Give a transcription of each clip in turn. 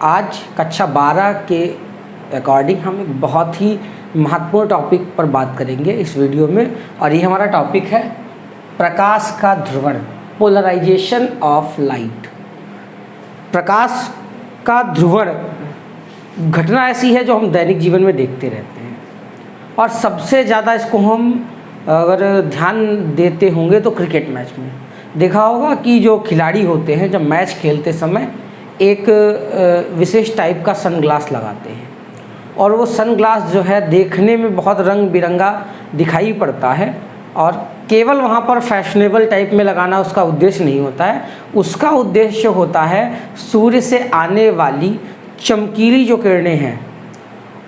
आज कक्षा 12 के अकॉर्डिंग हम एक बहुत ही महत्वपूर्ण टॉपिक पर बात करेंगे इस वीडियो में, और ये हमारा टॉपिक है प्रकाश का ध्रुवण, पोलराइजेशन ऑफ लाइट। प्रकाश का ध्रुवण घटना ऐसी है जो हम दैनिक जीवन में देखते रहते हैं, और सबसे ज़्यादा इसको हम अगर ध्यान देते होंगे तो क्रिकेट मैच में देखा होगा कि जो खिलाड़ी होते हैं जब मैच खेलते समय एक विशेष टाइप का सनग्लास लगाते हैं, और वो सनग्लास जो है देखने में बहुत रंग बिरंगा दिखाई पड़ता है, और केवल वहाँ पर फैशनेबल टाइप में लगाना उसका उद्देश्य नहीं होता है। उसका उद्देश्य होता है सूर्य से आने वाली चमकीली जो किरणें हैं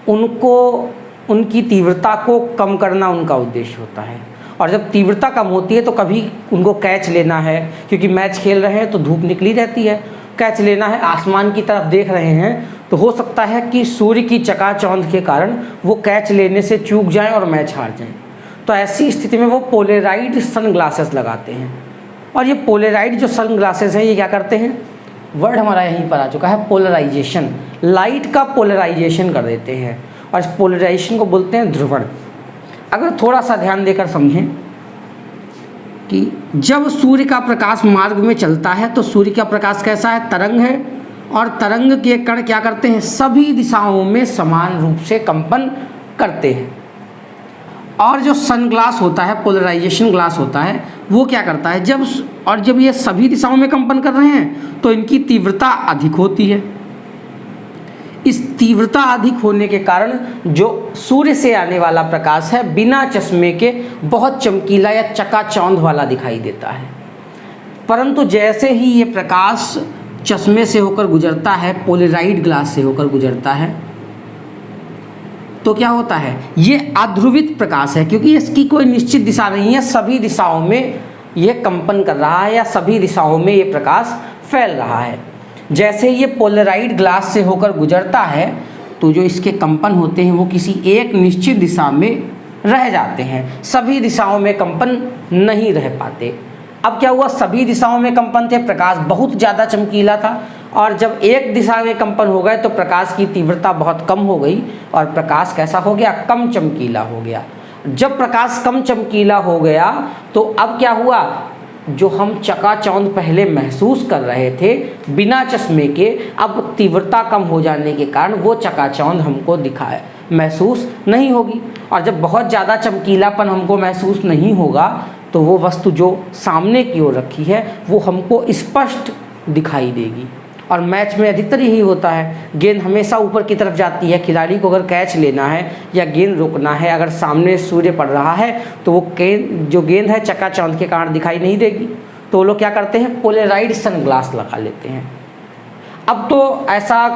उनको, उनकी तीव्रता को कम करना उनका उद्देश्य होता है। और जब तीव्रता कम होती है तो कभी उनको कैच लेना है, क्योंकि मैच खेल रहे हैं तो धूप निकली रहती है, कैच लेना है, आसमान की तरफ देख रहे हैं तो हो सकता है कि सूर्य की चकाचौंध के कारण वो कैच लेने से चूक जाएं और मैच हार जाएं। तो ऐसी स्थिति में वो पोलराइड सनग्लासेस लगाते हैं। और ये पोलराइड जो सनग्लासेस हैं ये क्या करते हैं, वर्ड हमारा यहीं पर आ चुका है, पोलराइजेशन, लाइट का पोलराइजेशन कर देते हैं, और इस पोलराइजेशन को बोलते हैं ध्रुवण। अगर थोड़ा सा ध्यान देकर समझें कि जब सूर्य का प्रकाश मार्ग में चलता है तो सूर्य का प्रकाश कैसा है, तरंग है, और तरंग के कण क्या करते हैं, सभी दिशाओं में समान रूप से कंपन करते हैं। और जो सन ग्लास होता है, पोलराइजेशन ग्लास होता है, वो क्या करता है, जब ये सभी दिशाओं में कंपन कर रहे हैं तो इनकी तीव्रता अधिक होती है। इस तीव्रता अधिक होने के कारण जो सूर्य से आने वाला प्रकाश है बिना चश्मे के बहुत चमकीला या चकाचौंध वाला दिखाई देता है। परंतु जैसे ही ये प्रकाश चश्मे से होकर गुजरता है, पोलराइड ग्लास से होकर गुजरता है, तो क्या होता है, ये अध्रुवित प्रकाश है, क्योंकि इसकी कोई निश्चित दिशा नहीं है, सभी दिशाओं में ये कंपन कर रहा है या सभी दिशाओं में ये प्रकाश फैल रहा है। जैसे ये पोलराइड ग्लास से होकर गुजरता है तो जो इसके कंपन होते हैं वो किसी एक निश्चित दिशा में रह जाते हैं, सभी दिशाओं में कंपन नहीं रह पाते। अब क्या हुआ, सभी दिशाओं में कंपन थे, प्रकाश बहुत ज़्यादा चमकीला था, और जब एक दिशा में कंपन हो गए तो प्रकाश की तीव्रता बहुत कम हो गई और प्रकाश कैसा हो गया, कम चमकीला हो गया। जब प्रकाश कम चमकीला हो गया तो अब क्या हुआ, जो हम चकाचौंध पहले महसूस कर रहे थे बिना चश्मे के, अब तीव्रता कम हो जाने के कारण वो चकाचौंध हमको महसूस नहीं होगी। और जब बहुत ज़्यादा चमकीलापन हमको महसूस नहीं होगा तो वो वस्तु जो सामने की ओर रखी है वो हमको स्पष्ट दिखाई देगी। और मैच में अधिकतर यही होता है, गेंद हमेशा ऊपर की तरफ जाती है, खिलाड़ी को अगर कैच लेना है या गेंद रोकना है, अगर सामने सूर्य पड़ रहा है तो वो जो गेंद है चकाचौंध के कारण दिखाई नहीं देगी, तो वो लोग क्या करते हैं, पोलराइड सनग्लास लगा लेते हैं। अब तो ऐसा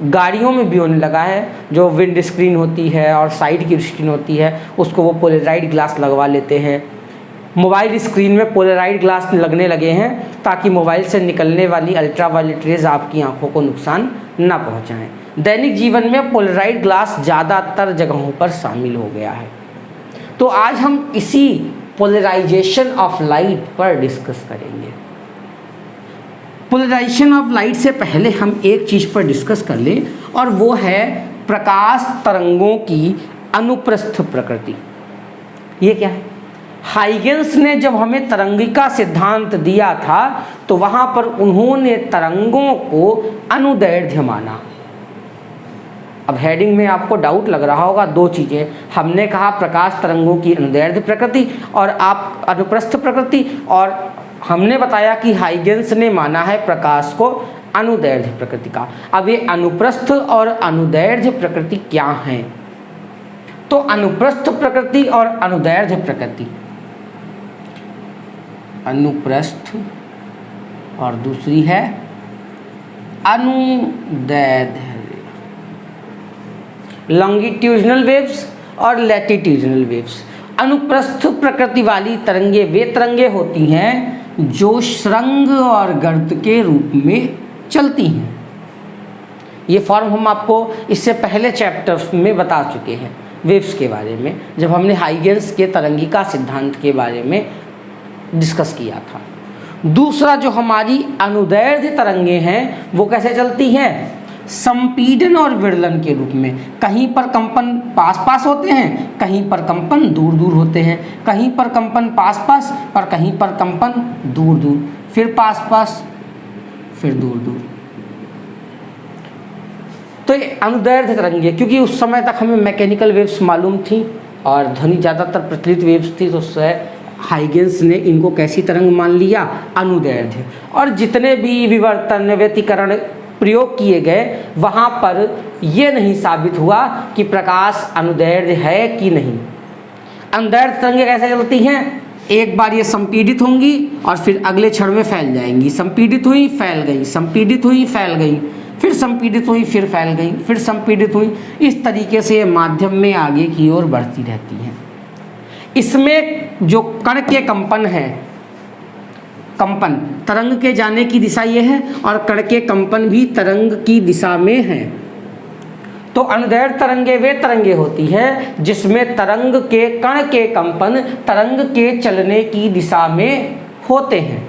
गाड़ियों में भी होने लगा है, जो विंड स्क्रीन होती है और साइड की स्क्रीन होती है उसको वो पोलराइड ग्लास लगवा लेते हैं। मोबाइल स्क्रीन में पोलराइड ग्लास लगने लगे हैं ताकि मोबाइल से निकलने वाली अल्ट्रावायलेट रेज आपकी आंखों को नुकसान ना पहुंचाएं। दैनिक जीवन में पोलराइड ग्लास ज़्यादातर जगहों पर शामिल हो गया है। तो आज हम इसी पोलराइजेशन ऑफ लाइट पर डिस्कस करेंगे। पोलराइजेशन ऑफ लाइट से पहले हम एक चीज़ पर डिस्कस कर लें, और वो है प्रकाश तरंगों की अनुप्रस्थ प्रकृति। ये क्या है, हाइगेंस ने जब हमें तरंगिका सिद्धांत दिया था तो वहां पर उन्होंने तरंगों को अनुदैर्ध्य माना। अब हेडिंग में आपको डाउट लग रहा होगा, दो चीज़ें, हमने कहा प्रकाश तरंगों की अनुदैर्ध्य प्रकृति और आप अनुप्रस्थ प्रकृति, और हमने बताया कि हाइगेंस ने माना है प्रकाश को अनुदैर्ध्य प्रकृति का। अब ये अनुप्रस्थ और अनुदैर्ध्य प्रकृति क्या हैं, तो अनुप्रस्थ प्रकृति और अनुदैर्ध्य प्रकृति, अनुप्रस्थ और दूसरी है अनुदैर्ध्य, लॉन्गिट्यूडनल वेव्स और लैटिट्यूडनल वेव्स। अनुप्रस्थ प्रकृति वाली तरंगे वे तरंगे होती हैं जो सुरंग और गर्त के रूप में चलती हैं। ये फॉर्म हम आपको इससे पहले चैप्टर्स में बता चुके हैं वेव्स के बारे में, जब हमने हाइगेंस के तरंगिका सिद्धांत के बारे में डिस्कस किया था। दूसरा जो हमारी अनुदैर्ध्य तरंगे हैं वो कैसे चलती हैं, संपीडन और विरलन के रूप में। कहीं पर कंपन पास पास होते हैं, कहीं पर कंपन दूर दूर होते हैं, कहीं पर कंपन पास पास और कहीं पर कंपन दूर दूर, फिर पास पास फिर दूर दूर। तो ये अनुदैर्ध्य तरंगे, क्योंकि उस समय तक हमें मैकेनिकल वेव्स मालूम थी और ध्वनि ज़्यादातर प्रचलित वेव्स थी, तो उससे हाइगेंस ने इनको कैसी तरंग मान लिया, अनुदैर्ध्य। और जितने भी विवर्तन व्यतिकरण प्रयोग किए गए वहाँ पर यह नहीं साबित हुआ कि प्रकाश अनुदैर्ध्य है कि नहीं। अनुदैर्ध्य तरंगें कैसे चलती हैं, एक बार ये संपीड़ित होंगी और फिर अगले क्षण में फैल जाएंगी, संपीड़ित हुई फैल गई, संपीड़ित हुई फैल गई, फिर संपीड़ित हुई फिर फैल गई, फिर संपीड़ित हुई। इस तरीके से ये माध्यम में आगे की ओर बढ़ती रहती हैं। इसमें जो कण के कंपन है, कंपन तरंग के जाने की दिशा ये है और कण के कंपन भी तरंग की दिशा में है। तो अनुदैर्ध्य तरंगे वे तरंगे होती हैं जिसमें तरंग के कण के कंपन तरंग के चलने की दिशा में होते हैं।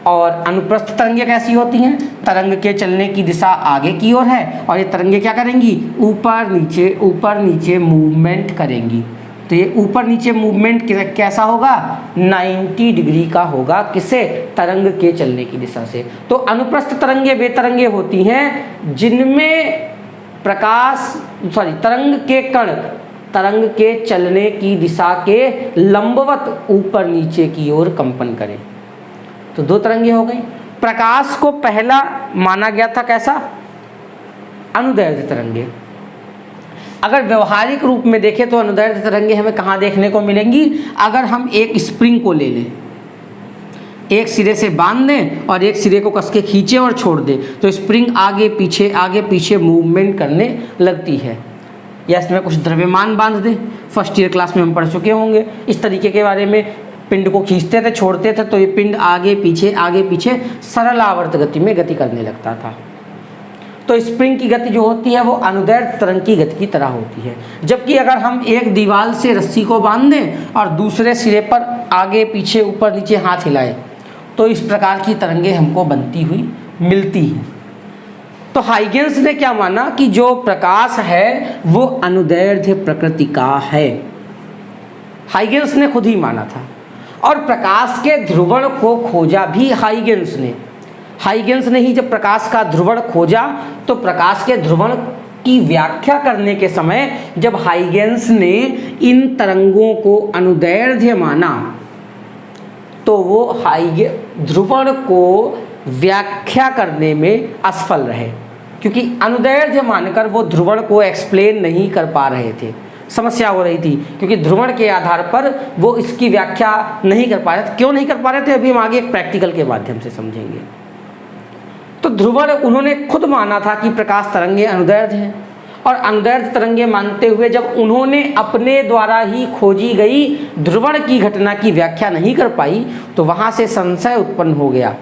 और अनुप्रस्थ तरंगे कैसी होती हैं, तरंग के चलने की दिशा आगे की ओर है और ये तरंगे क्या करेंगी, ऊपर नीचे मूवमेंट करेंगी। तो ये ऊपर नीचे मूवमेंट कैसा होगा, 90 डिग्री का होगा, किसे, तरंग के चलने की दिशा से। तो अनुप्रस्थ तरंगे वे तरंगे होती हैं जिनमें तरंग के कण तरंग के चलने की दिशा के लंबवत ऊपर नीचे की ओर कंपन करें। तो दो तरंगे हो गई। प्रकाश को पहला माना गया था कैसा, अनुदैर्ध्य तरंगे। अगर व्यवहारिक रूप में देखें तो अनुदैर्ध्य तरंगे हमें कहाँ देखने को मिलेंगी, अगर हम एक स्प्रिंग को ले लें, एक सिरे से बांध दें और एक सिरे को कस के खींचे और छोड़ दें, तो स्प्रिंग आगे पीछे मूवमेंट करने लगती है। या इसमें कुछ द्रव्यमान बांध दें, फर्स्ट ईयर क्लास में हम पढ़ चुके होंगे इस तरीके के बारे में। पिंड को खींचते थे छोड़ते थे तो ये पिंड आगे पीछे सरल आवर्त गति में गति करने लगता था। तो स्प्रिंग की गति जो होती है वो अनुदैर्ध्य तरंग की गति की तरह होती है। जबकि अगर हम एक दीवार से रस्सी को बांध दें और दूसरे सिरे पर आगे पीछे ऊपर नीचे हाथ हिलाएं, तो इस प्रकार की तरंगें हमको बनती हुई मिलती हैं। तो हाइगेंस ने क्या माना कि जो प्रकाश है वो अनुदैर्ध्य प्रकृति का है। हाइगेंस ने खुद ही माना था। और प्रकाश के ध्रुवण को खोजा भी हाइगेंस ने ही जब प्रकाश का ध्रुवण खोजा, तो प्रकाश के ध्रुवण की व्याख्या करने के समय जब हाइगेंस ने इन तरंगों को अनुदैर्ध्य माना, तो वो ध्रुवण को व्याख्या करने में असफल रहे, क्योंकि अनुदैर्ध्य मानकर वो ध्रुवण को एक्सप्लेन नहीं कर पा रहे थे। समस्या हो रही थी क्योंकि ध्रुवण के आधार पर वो इसकी व्याख्या नहीं कर पा रहे थे। क्यों नहीं कर पा रहे थे, अभी हम आगे एक प्रैक्टिकल के माध्यम से समझेंगे। तो ध्रुवण उन्होंने खुद माना था कि प्रकाश तरंगे अनुदैर्ध्य हैं, और अनुदैर्ध्य तरंगे मानते हुए जब उन्होंने अपने द्वारा ही खोजी गई ध्रुवण की घटना की व्याख्या नहीं कर पाई, तो वहाँ से संशय उत्पन्न हो गया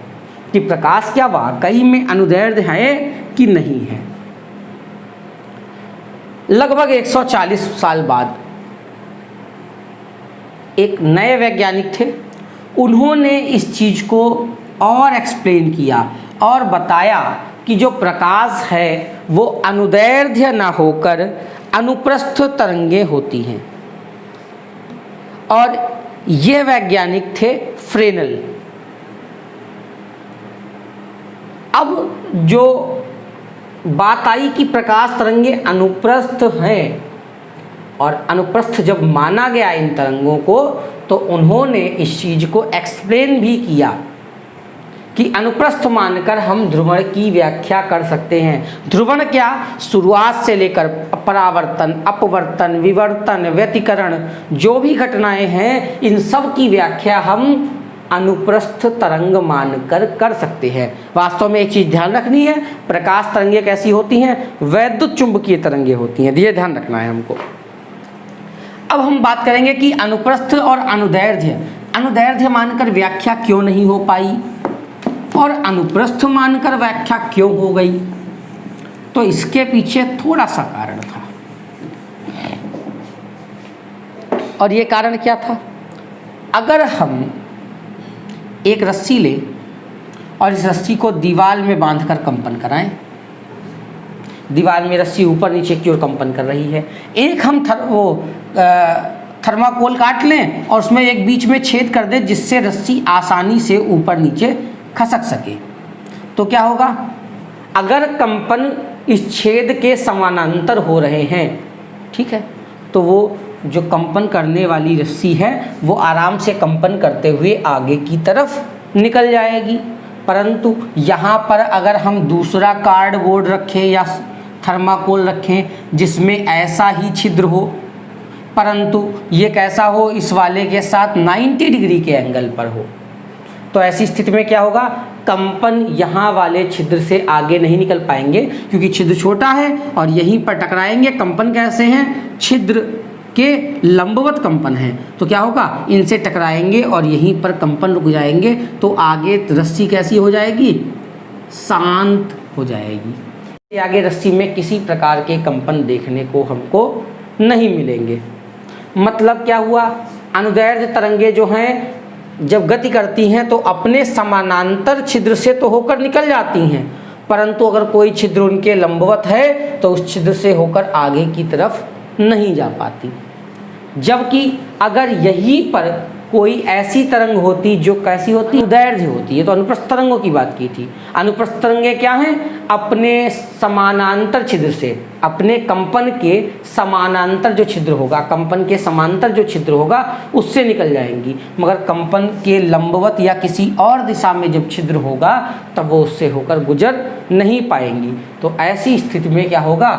कि प्रकाश क्या वाकई में अनुदैर्ध्य है कि नहीं है। लगभग 140 साल बाद एक नए वैज्ञानिक थे, उन्होंने इस चीज़ को और एक्सप्लेन किया और बताया कि जो प्रकाश है वो अनुदैर्ध्य ना होकर अनुप्रस्थ तरंगे होती हैं। और ये वैज्ञानिक थे फ्रेनल। अब जो बात आई कि प्रकाश तरंगे अनुप्रस्थ हैं, और अनुप्रस्थ जब माना गया इन तरंगों को, तो उन्होंने इस चीज़ को एक्सप्लेन भी किया कि अनुप्रस्थ मानकर हम ध्रुवण की व्याख्या कर सकते हैं। ध्रुवण क्या, शुरुआत से लेकर परावर्तन, अपवर्तन, विवर्तन, व्यतिकरण, जो भी घटनाएं हैं, इन सब की व्याख्या हम अनुप्रस्थ तरंग मानकर कर सकते हैं। वास्तव में एक चीज़ ध्यान रखनी है, प्रकाश तरंगे कैसी होती हैं, वैद्युत चुंबकीय तरंगे होती हैं, ये ध्यान रखना है हमको। अब हम बात करेंगे कि अनुप्रस्थ और अनुदैर्ध्य मानकर व्याख्या क्यों नहीं हो पाई और अनुप्रस्थ मानकर व्याख्या क्यों हो गई। तो इसके पीछे थोड़ा सा कारण था, और ये कारण क्या था, अगर हम एक रस्सी लें और इस रस्सी को दीवार में बांधकर कंपन कराएं, दीवार में रस्सी ऊपर नीचे की ओर कंपन कर रही है। एक हम थर्माकोल काट लें और उसमें एक बीच में छेद कर दें जिससे रस्सी आसानी से ऊपर नीचे खसक सके, तो क्या होगा, अगर कंपन इस छेद के समानांतर हो रहे हैं, ठीक है, तो वो जो कंपन करने वाली रस्सी है वो आराम से कंपन करते हुए आगे की तरफ निकल जाएगी। परंतु यहाँ पर अगर हम दूसरा कार्डबोर्ड रखें या थर्माकोल रखें जिसमें ऐसा ही छिद्र हो, परंतु ये कैसा हो, इस वाले के साथ 90 डिग्री के एंगल पर हो, तो ऐसी स्थिति में क्या होगा, कंपन यहाँ वाले छिद्र से आगे नहीं निकल पाएंगे क्योंकि छिद्र छोटा है और यहीं पर टकराएंगे। कंपन कैसे हैं, छिद्र के लंबवत कंपन है, तो क्या होगा, इनसे टकराएंगे और यहीं पर कंपन रुक जाएंगे, तो आगे रस्सी कैसी हो जाएगी, शांत हो जाएगी। आगे रस्सी में किसी प्रकार के कंपन देखने को हमको नहीं मिलेंगे। मतलब क्या हुआ, अनुदैर्ध्य तरंगे जो हैं जब गति करती हैं तो अपने समानांतर छिद्र से तो होकर निकल जाती हैं, परंतु अगर कोई छिद्र उनके लंबवत है तो उस छिद्र से होकर आगे की तरफ नहीं जा पाती। जबकि अगर यहीं पर कोई ऐसी तरंग होती जो कैसी होती, अनुदैर्ध्य होती है, तो अनुप्रस्थ तरंगों की बात की थी। अनुप्रस्थ तरंगें क्या हैं, अपने समानांतर छिद्र से, अपने कंपन के समानांतर जो छिद्र होगा, कंपन के समांतर जो छिद्र होगा उससे निकल जाएंगी, मगर कंपन के लंबवत या किसी और दिशा में जब छिद्र होगा तब वो उससे होकर गुजर नहीं पाएंगी। तो ऐसी स्थिति में क्या होगा,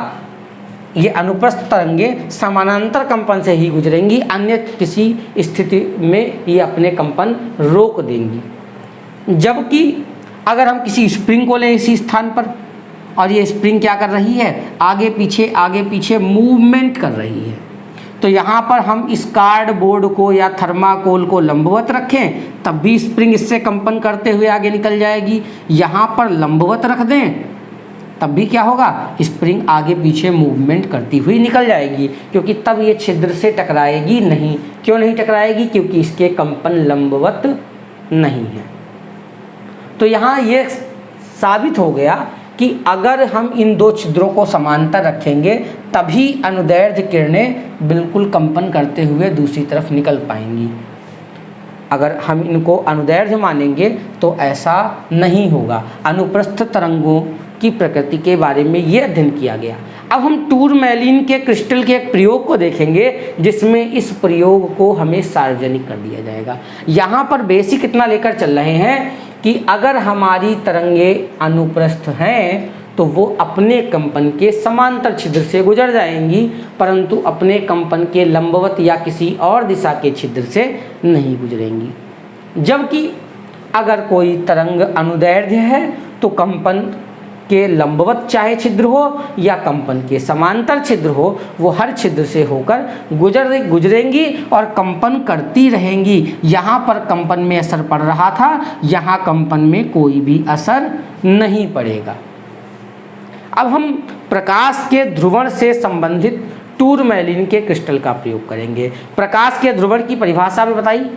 ये अनुप्रस्थ तरंगें समानांतर कंपन से ही गुजरेंगी, अन्य किसी स्थिति में ये अपने कंपन रोक देंगी। जबकि अगर हम किसी स्प्रिंग को लें इसी स्थान पर और ये स्प्रिंग क्या कर रही है, आगे पीछे मूवमेंट कर रही है, तो यहाँ पर हम इस कार्डबोर्ड को या थर्माकोल को लंबवत रखें तब भी स्प्रिंग इससे कंपन करते हुए आगे निकल जाएगी। यहाँ पर लंबवत रख दें तब भी क्या होगा, स्प्रिंग आगे पीछे मूवमेंट करती हुई निकल जाएगी, क्योंकि तब ये छिद्र से टकराएगी नहीं। क्यों नहीं टकराएगी, क्योंकि इसके कंपन लंबवत नहीं है। तो यहाँ ये साबित हो गया कि अगर हम इन दो छिद्रों को समांतर रखेंगे तभी अनुदैर्ध्य किरणें बिल्कुल कंपन करते हुए दूसरी तरफ निकल पाएंगी। अगर हम इनको अनुदैर्ध्य मानेंगे तो ऐसा नहीं होगा। अनुप्रस्थ तरंगों की प्रकृति के बारे में ये अध्ययन किया गया। अब हम टूरमैलीन के क्रिस्टल के एक प्रयोग को देखेंगे जिसमें इस प्रयोग को हमें सार्वजनिक कर दिया जाएगा। यहाँ पर बेसिक इतना लेकर चल रहे हैं कि अगर हमारी तरंगे अनुप्रस्थ हैं तो वो अपने कंपन के समांतर छिद्र से गुजर जाएंगी, परंतु अपने कंपन के लंबवत या किसी और दिशा के छिद्र से नहीं गुजरेंगी। जबकि अगर कोई तरंग अनुदैर्ध्य है तो कंपन के लंबवत चाहे छिद्र हो या कंपन के समांतर छिद्र हो, वो हर छिद्र से होकर गुजरेंगी और कंपन करती रहेंगी। यहाँ पर कंपन में असर पड़ रहा था, यहाँ कंपन में कोई भी असर नहीं पड़ेगा। अब हम प्रकाश के ध्रुवण से संबंधित टूरमैलीन के क्रिस्टल का प्रयोग करेंगे। प्रकाश के ध्रुवण की परिभाषा में बताई,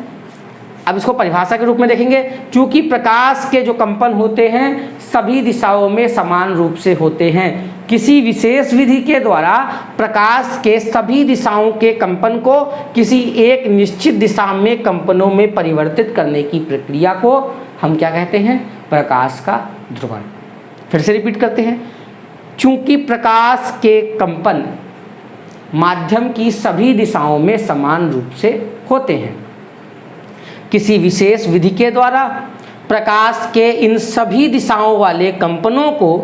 अब इसको परिभाषा के रूप में देखेंगे। चूंकि प्रकाश के जो कंपन होते हैं सभी दिशाओं में समान रूप से होते हैं, किसी विशेष विधि के द्वारा प्रकाश के सभी दिशाओं के कंपन को किसी एक निश्चित दिशा में कंपनों में परिवर्तित करने की प्रक्रिया को हम क्या कहते हैं, प्रकाश का ध्रुवण। फिर से रिपीट करते हैं। चूंकि प्रकाश के कंपन माध्यम की सभी दिशाओं में समान रूप से होते हैं, किसी विशेष विधि के द्वारा प्रकाश के इन सभी दिशाओं वाले कंपनों को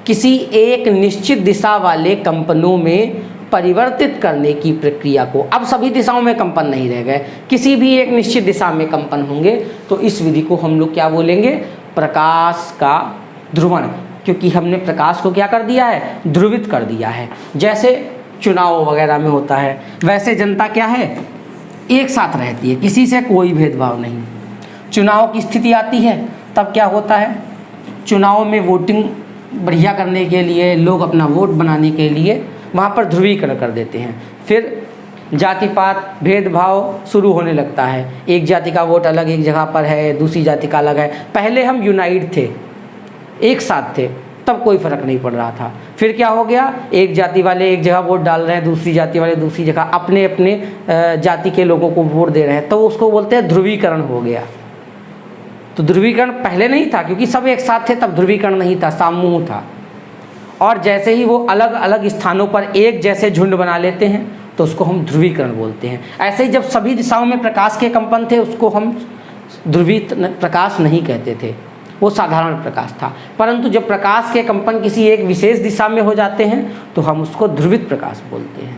किसी एक निश्चित दिशा वाले कंपनों में परिवर्तित करने की प्रक्रिया को, अब सभी दिशाओं में कंपन नहीं रह गए, किसी भी एक निश्चित दिशा में कंपन होंगे, तो इस विधि को हम लोग क्या बोलेंगे, प्रकाश का ध्रुवण। क्योंकि हमने प्रकाश को क्या कर दिया है, ध्रुवित कर दिया है। जैसे चुनाव वगैरह में होता है वैसे जनता क्या है, एक साथ रहती है, किसी से कोई भेदभाव नहीं। चुनाव की स्थिति आती है तब क्या होता है, चुनाव में वोटिंग बढ़िया करने के लिए लोग अपना वोट बनाने के लिए वहाँ पर ध्रुवीकरण कर देते हैं। फिर जाति पात भेदभाव शुरू होने लगता है, एक जाति का वोट अलग एक जगह पर है, दूसरी जाति का अलग है। पहले हम यूनाइट थे, एक साथ थे, तब कोई फ़र्क नहीं पड़ रहा था। फिर क्या हो गया, एक जाति वाले एक जगह वोट डाल रहे हैं, दूसरी जाति वाले दूसरी जगह अपने अपने जाति के लोगों को वोट दे रहे हैं, तो उसको बोलते हैं ध्रुवीकरण हो गया। तो ध्रुवीकरण पहले नहीं था, क्योंकि सब एक साथ थे तब ध्रुवीकरण नहीं था, समूह था। और जैसे ही वो अलग अलग स्थानों पर एक जैसे झुंड बना लेते हैं तो उसको हम ध्रुवीकरण बोलते हैं। ऐसे ही जब सभी दिशाओं में प्रकाश के कंपन थे उसको हम ध्रुवित प्रकाश नहीं कहते थे, वो साधारण प्रकाश था। परंतु जब प्रकाश के कंपन किसी एक विशेष दिशा में हो जाते हैं तो हम उसको ध्रुवित प्रकाश बोलते हैं।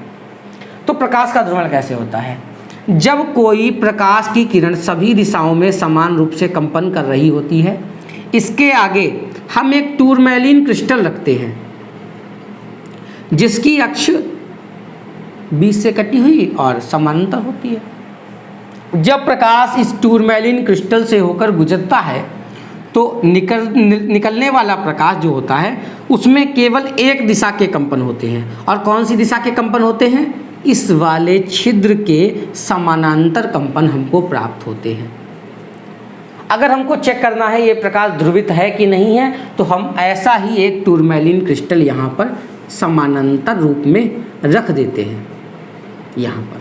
तो प्रकाश का ध्रुवण कैसे होता है? जब कोई प्रकाश की किरण सभी दिशाओं में समान रूप से कंपन कर रही होती है, इसके आगे हम एक टूरमैलिन क्रिस्टल रखते हैं जिसकी अक्ष बीच से कटी हुई और समानांतर होती है। जब प्रकाश इस टूरमैलिन क्रिस्टल से होकर गुजरता है तो निकलने वाला प्रकाश जो होता है उसमें केवल एक दिशा के कंपन होते हैं। और कौन सी दिशा के कंपन होते हैं? इस वाले छिद्र के समानांतर कंपन हमको प्राप्त होते हैं। अगर हमको चेक करना है ये प्रकाश ध्रुवित है कि नहीं है, तो हम ऐसा ही एक टूरमैलिन क्रिस्टल यहाँ पर समानांतर रूप में रख देते हैं। यहाँ पर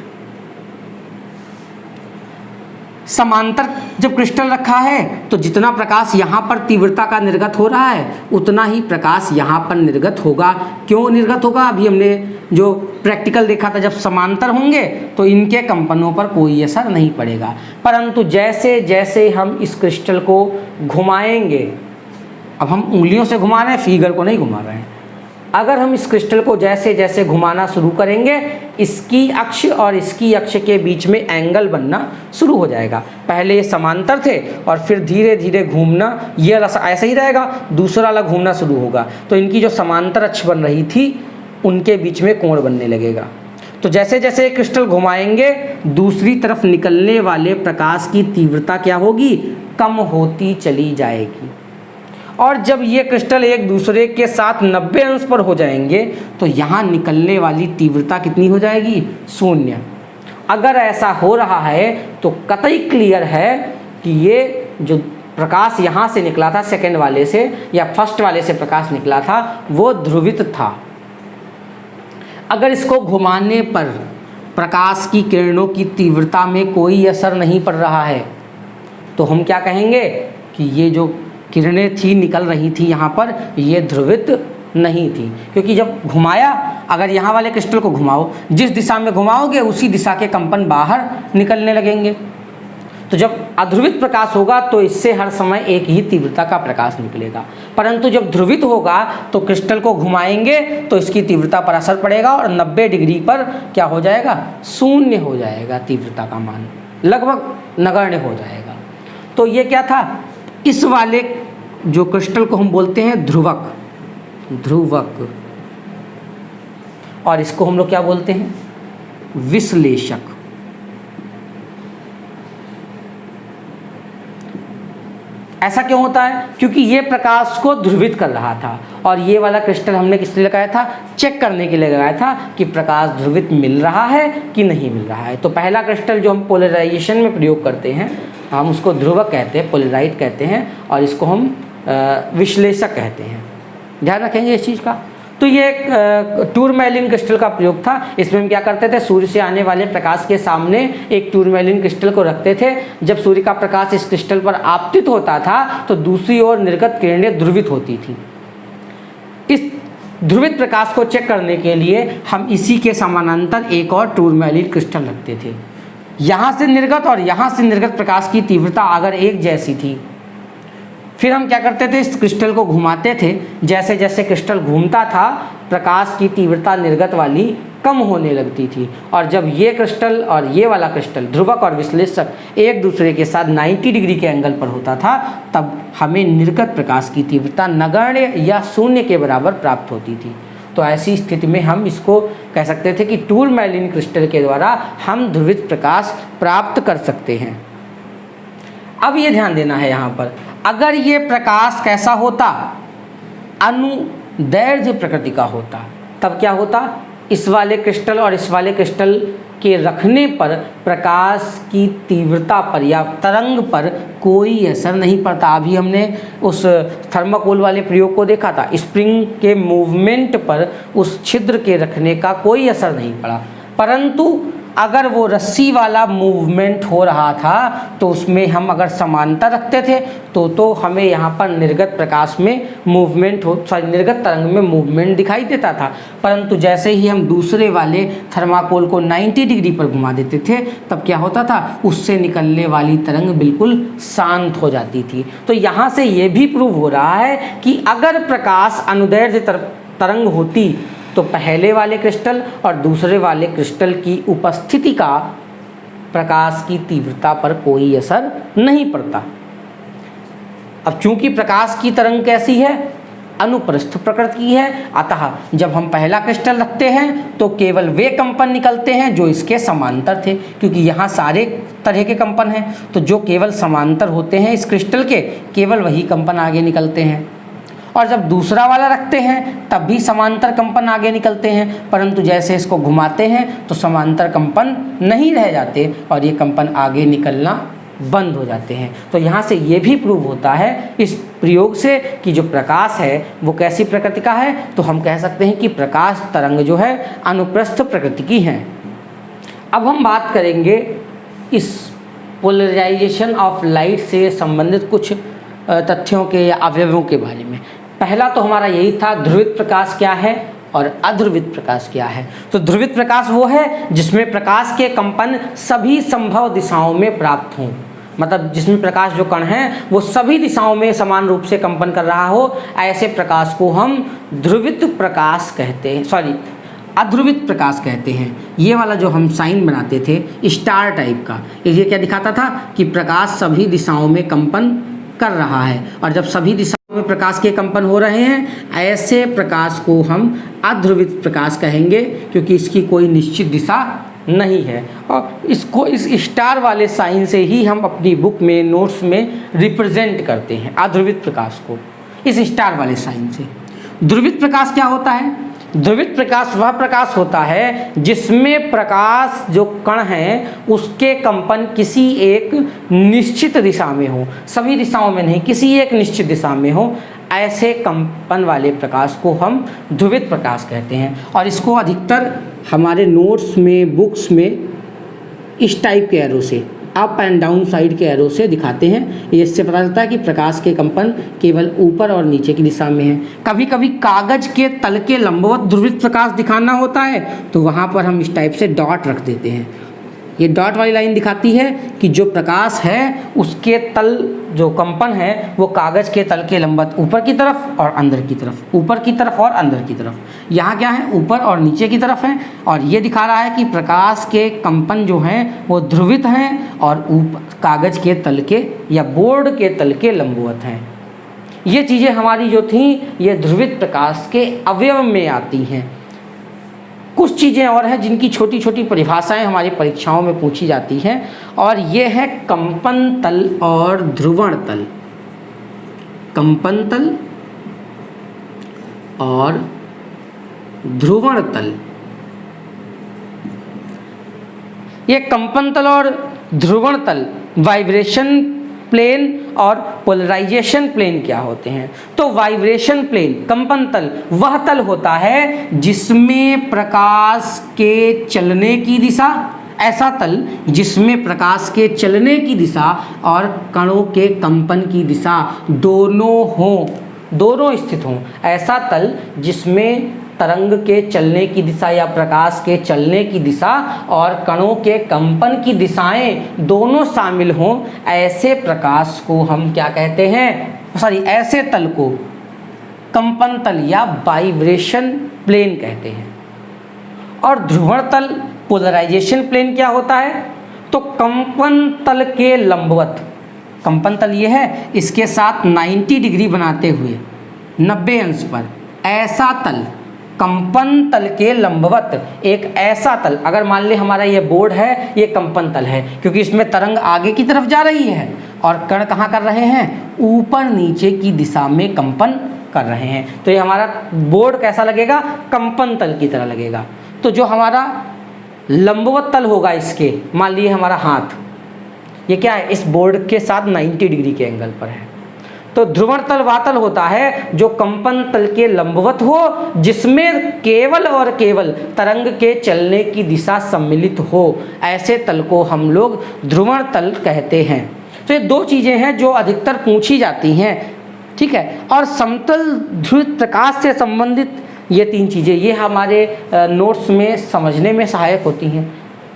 समांतर जब क्रिस्टल रखा है तो जितना प्रकाश यहाँ पर तीव्रता का निर्गत हो रहा है उतना ही प्रकाश यहाँ पर निर्गत होगा। क्यों निर्गत होगा? अभी हमने जो प्रैक्टिकल देखा था, जब समांतर होंगे तो इनके कंपनों पर कोई असर नहीं पड़ेगा। परंतु जैसे जैसे हम इस क्रिस्टल को घुमाएंगे, अब हम उंगलियों से घुमा रहे हैं, फिगर को नहीं घुमा रहे हैं, अगर हम इस क्रिस्टल को जैसे जैसे घुमाना शुरू करेंगे इसकी अक्ष और इसकी अक्ष के बीच में एंगल बनना शुरू हो जाएगा। पहले ये समांतर थे और फिर धीरे धीरे घूमना, ये ऐसा ही रहेगा, दूसरा वाला घूमना शुरू होगा, तो इनकी जो समांतर अक्ष बन रही थी उनके बीच में कोण बनने लगेगा। तो जैसे जैसे क्रिस्टल घुमाएंगे दूसरी तरफ निकलने वाले प्रकाश की तीव्रता क्या होगी? कम होती चली जाएगी। और जब ये क्रिस्टल एक दूसरे के साथ 90 अंश पर हो जाएंगे तो यहाँ निकलने वाली तीव्रता कितनी हो जाएगी? 0। अगर ऐसा हो रहा है तो कतई क्लियर है कि ये जो प्रकाश यहाँ से निकला था सेकंड वाले से या फर्स्ट वाले से प्रकाश निकला था वो ध्रुवित था। अगर इसको घुमाने पर प्रकाश की किरणों की तीव्रता में कोई असर नहीं पड़ रहा है तो हम क्या कहेंगे कि ये जो किरणें थी निकल रही थी यहाँ पर, ये ध्रुवित नहीं थी। क्योंकि जब घुमाया, अगर यहाँ वाले क्रिस्टल को घुमाओ, जिस दिशा में घुमाओगे उसी दिशा के कंपन बाहर निकलने लगेंगे। तो जब अध्रुवित प्रकाश होगा तो इससे हर समय एक ही तीव्रता का प्रकाश निकलेगा। परंतु जब ध्रुवित होगा तो क्रिस्टल को घुमाएंगे तो इसकी तीव्रता पर असर पड़ेगा और 90 डिग्री पर क्या हो जाएगा? 0 हो जाएगा, तीव्रता का मान लगभग नगण्य हो जाएगा। तो ये क्या था? इस वाले जो क्रिस्टल को हम बोलते हैं ध्रुवक, और इसको हम लोग क्या बोलते हैं? विश्लेषक। ऐसा क्यों होता है? क्योंकि ये प्रकाश को ध्रुवित कर रहा था और ये वाला क्रिस्टल हमने किस लिए लगाया था? चेक करने के लिए लगाया था कि प्रकाश ध्रुवित मिल रहा है कि नहीं मिल रहा है। तो पहला क्रिस्टल जो हम पोलराइजेशन में प्रयोग करते हैं हम उसको ध्रुवक कहते हैं, पोलराइट कहते हैं, और इसको हम विश्लेषक कहते हैं। ध्यान रखेंगे इस चीज़ का। तो ये एक टूरमैलिन क्रिस्टल का प्रयोग था। इसमें हम क्या करते थे? सूर्य से आने वाले प्रकाश के सामने एक टूरमैलिन क्रिस्टल को रखते थे। जब सूर्य का प्रकाश इस क्रिस्टल पर आपतित होता था तो दूसरी ओर निर्गत किरणें ध्रुवित होती थी। इस ध्रुवित प्रकाश को चेक करने के लिए हम इसी के समानांतर एक और टूरमैलिन क्रिस्टल रखते थे। यहाँ से निर्गत और यहाँ से निर्गत प्रकाश की तीव्रता अगर एक जैसी थी, फिर हम क्या करते थे? इस क्रिस्टल को घुमाते थे। जैसे जैसे क्रिस्टल घूमता था प्रकाश की तीव्रता निर्गत वाली कम होने लगती थी। और जब ये क्रिस्टल और ये वाला क्रिस्टल, ध्रुवक और विश्लेषक, एक दूसरे के साथ 90 डिग्री के एंगल पर होता था तब हमें निर्गत प्रकाश की तीव्रता नगण्य या 0 के बराबर प्राप्त होती थी। तो ऐसी स्थिति में हम इसको कह सकते थे कि टूरमैलिन क्रिस्टल के द्वारा हम ध्रुवित प्रकाश प्राप्त कर सकते हैं। अब ये ध्यान देना है यहाँ पर, अगर ये प्रकाश कैसा होता? अनुदैर्ध्य प्रकृति का होता, तब क्या होता? इस वाले क्रिस्टल और इस वाले क्रिस्टल के रखने पर प्रकाश की तीव्रता पर या तरंग पर कोई असर नहीं पड़ता। अभी हमने उस थर्माकोल वाले प्रयोग को देखा था, स्प्रिंग के मूवमेंट पर उस छिद्र के रखने का कोई असर नहीं पड़ा, परंतु अगर वो रस्सी वाला मूवमेंट हो रहा था तो उसमें हम अगर समांतर रखते थे तो हमें यहाँ पर निर्गत प्रकाश में मूवमेंट निर्गत तरंग में मूवमेंट दिखाई देता था। परंतु जैसे ही हम दूसरे वाले थर्माकोल को 90 डिग्री पर घुमा देते थे तब क्या होता था, उससे निकलने वाली तरंग बिल्कुल शांत हो जाती थी। तो यहाँ से ये भी प्रूव हो रहा है कि अगर प्रकाश अनुदैर्ध्य तरंग होती तो पहले वाले क्रिस्टल और दूसरे वाले क्रिस्टल की उपस्थिति का प्रकाश की तीव्रता पर कोई असर नहीं पड़ता। अब चूंकि प्रकाश की तरंग कैसी है, अनुप्रस्थ प्रकृति की है, अतः जब हम पहला क्रिस्टल रखते हैं तो केवल वे कंपन निकलते हैं जो इसके समांतर थे, क्योंकि यहाँ सारे तरह के कंपन हैं, तो जो केवल समांतर होते हैं इस क्रिस्टल के, केवल वही कंपन आगे निकलते हैं। और जब दूसरा वाला रखते हैं तब भी समांतर कंपन आगे निकलते हैं, परंतु जैसे इसको घुमाते हैं तो समांतर कंपन नहीं रह जाते और ये कंपन आगे निकलना बंद हो जाते हैं। तो यहाँ से ये भी प्रूव होता है इस प्रयोग से कि जो प्रकाश है वो कैसी प्रकृति का है, तो हम कह सकते हैं कि प्रकाश तरंग जो है अनुप्रस्थ प्रकृति की है। अब हम बात करेंगे इस पोलराइजेशन ऑफ लाइट से संबंधित कुछ तथ्यों के या अवयवों के बारे में। पहला तो हमारा यही था ध्रुवित प्रकाश क्या है और अध्रुवित प्रकाश क्या है। तो ध्रुवित प्रकाश वो है जिसमें प्रकाश के कंपन सभी संभव दिशाओं में प्राप्त हों, मतलब जिसमें प्रकाश जो कण है वो सभी दिशाओं में समान रूप से कंपन कर रहा हो, ऐसे प्रकाश को हम ध्रुवित प्रकाश कहते हैं, अध्रुवित प्रकाश कहते हैं। ये वाला जो हम साइन बनाते थे स्टार टाइप का, ये क्या दिखाता था कि प्रकाश सभी दिशाओं में कंपन कर रहा है, और जब सभी दिशाओं में प्रकाश के कंपन हो रहे हैं ऐसे प्रकाश को हम अध्रुवित प्रकाश कहेंगे, क्योंकि इसकी कोई निश्चित दिशा नहीं है। और इसको इस स्टार वाले साइन से ही हम अपनी बुक में नोट्स में रिप्रेजेंट करते हैं अध्रुवित प्रकाश को, इस स्टार वाले साइन से। ध्रुवित प्रकाश क्या होता है? ध्रुवित प्रकाश वह प्रकाश होता है जिसमें प्रकाश जो कण हैं उसके कंपन किसी एक निश्चित दिशा में हो, सभी दिशाओं में नहीं, किसी एक निश्चित दिशा में हो, ऐसे कंपन वाले प्रकाश को हम ध्रुवित प्रकाश कहते हैं। और इसको अधिकतर हमारे नोट्स में, बुक्स में इस टाइप के एरो से, अप एंड डाउन साइड के एरो से दिखाते हैं। ये इससे पता चलता है कि प्रकाश के कंपन केवल ऊपर और नीचे की दिशा में है। कभी कभी कागज के तल के लंबवत ध्रुवित प्रकाश दिखाना होता है तो वहाँ पर हम इस टाइप से डॉट रख देते हैं। ये डॉट वाली लाइन दिखाती है कि जो प्रकाश है उसके तल जो कंपन है वो कागज के तल के लंबवत ऊपर की तरफ और अंदर की तरफ, ऊपर की तरफ और अंदर की तरफ। यहाँ क्या है, ऊपर और नीचे की तरफ है, और ये दिखा रहा है कि प्रकाश के कंपन जो हैं वो ध्रुवित हैं और ऊपर कागज के तल के या बोर्ड के तल के लंबवत हैं। ये चीज़ें हमारी जो थी ये ध्रुवित प्रकाश के अवयव में आती हैं। कुछ चीज़ें और हैं जिनकी छोटी छोटी परिभाषाएं हमारी परीक्षाओं में पूछी जाती हैं, और ये है कंपन तल और ध्रुवण तल। कंपन तल और ध्रुवण तल। ये कंपन तल और ध्रुवण तल वाइब्रेशन प्लेन और पोलराइजेशन प्लेन क्या होते हैं? तो वाइब्रेशन प्लेन, कंपन तल, वह तल होता है जिसमें प्रकाश के चलने की दिशा, ऐसा तल जिसमें प्रकाश के चलने की दिशा और कणों के कंपन की दिशा दोनों हों, दोनों स्थित हों। ऐसा तल जिसमें तरंग के चलने की दिशा या प्रकाश के चलने की दिशा और कणों के कंपन की दिशाएं दोनों शामिल हों, ऐसे प्रकाश को हम क्या कहते हैं, ऐसे तल को कंपन तल या वाइब्रेशन प्लेन कहते हैं। और ध्रुवण तल, पोलराइजेशन प्लेन क्या होता है? तो कंपन तल के लंबवत, कंपन तल ये है, इसके साथ 90 डिग्री बनाते हुए 90 अंश पर ऐसा तल, कंपन तल के लंबवत एक ऐसा तल। अगर मान ले हमारा ये बोर्ड है, ये कंपन तल है, क्योंकि इसमें तरंग आगे की तरफ जा रही है और कण कहाँ कर रहे हैं, ऊपर नीचे की दिशा में कंपन कर रहे हैं। तो ये हमारा बोर्ड कैसा लगेगा, कंपन तल की तरह लगेगा। तो जो हमारा लंबवत तल होगा इसके, मान लीजिए हमारा हाथ, ये क्या है, इस बोर्ड के साथ 90 डिग्री के एंगल पर है। तो ध्रुवण तल वह तल होता है जो कंपन तल के लंबवत हो, जिसमें केवल और केवल तरंग के चलने की दिशा सम्मिलित हो, ऐसे तल को हम लोग ध्रुवण तल कहते हैं। तो ये दो चीज़ें हैं जो अधिकतर पूछी जाती हैं, ठीक है। और समतल ध्रुवित प्रकाश से संबंधित ये तीन चीज़ें, ये हमारे नोट्स में समझने में सहायक होती हैं।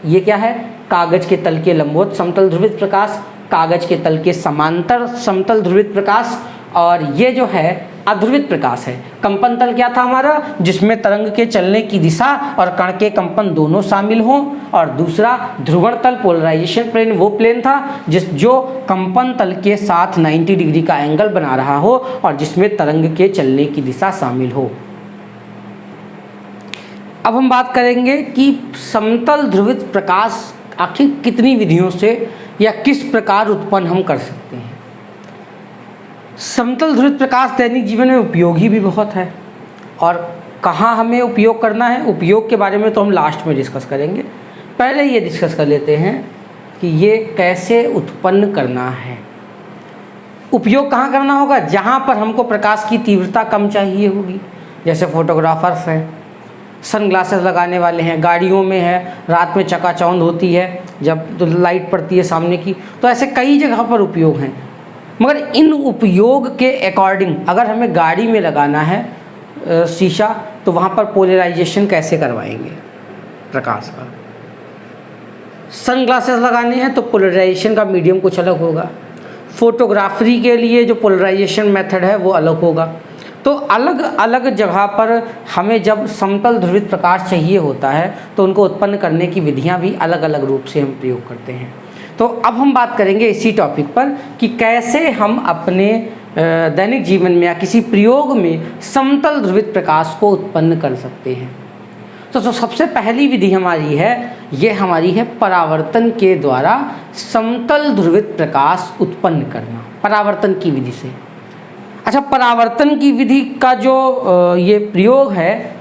ये क्या है, कागज के तल के लंबवत समतल ध्रुवित प्रकाश, कागज के तल के समांतर समतल ध्रुवित प्रकाश, और ये जो है अध्रुवित प्रकाश है। कंपन तल क्या था हमारा, जिसमें तरंग के चलने की दिशा और कण के कंपन दोनों शामिल हों, और दूसरा ध्रुवण तल पोलराइजेशन प्लेन वो प्लेन था जो कंपन तल के साथ 90 डिग्री का एंगल बना रहा हो और जिसमें तरंग के चलने की दिशा शामिल हो। अब हम बात करेंगे कि समतल ध्रुवित प्रकाश आखिर कितनी विधियों से या किस प्रकार उत्पन्न हम कर सकते हैं। समतल ध्रुवित प्रकाश दैनिक जीवन में उपयोगी भी बहुत है, और कहाँ हमें उपयोग करना है, उपयोग के बारे में तो हम लास्ट में डिस्कस करेंगे। पहले ये डिस्कस कर लेते हैं कि ये कैसे उत्पन्न करना है। उपयोग कहाँ करना होगा, जहाँ पर हमको प्रकाश की तीव्रता कम चाहिए होगी, जैसे फोटोग्राफर्स हैं, सनग्लासेस लगाने वाले हैं, गाड़ियों में है, रात में चकाचौंध होती है जब तो लाइट पड़ती है सामने की, तो ऐसे कई जगह पर उपयोग हैं। मगर इन उपयोग के अकॉर्डिंग अगर हमें गाड़ी में लगाना है शीशा, तो वहाँ पर पोलराइजेशन कैसे करवाएंगे प्रकाश का। सनग्लासेस लगाने हैं तो पोलराइजेशन का मीडियम कुछ अलग होगा। फोटोग्राफरी के लिए जो पोलराइजेशन मेथड है वो अलग होगा। तो अलग अलग जगह पर हमें जब समतल ध्रुवित प्रकाश चाहिए होता है तो उनको उत्पन्न करने की विधियां भी अलग अलग रूप से हम प्रयोग करते हैं। तो अब हम बात करेंगे इसी टॉपिक पर कि कैसे हम अपने दैनिक जीवन में या किसी प्रयोग में समतल ध्रुवित प्रकाश को उत्पन्न कर सकते हैं। तो सबसे पहली विधि हमारी है, ये हमारी है परावर्तन के द्वारा समतल ध्रुवित प्रकाश उत्पन्न करना, परावर्तन की विधि से। अच्छा, परावर्तन की विधि का जो ये प्रयोग है,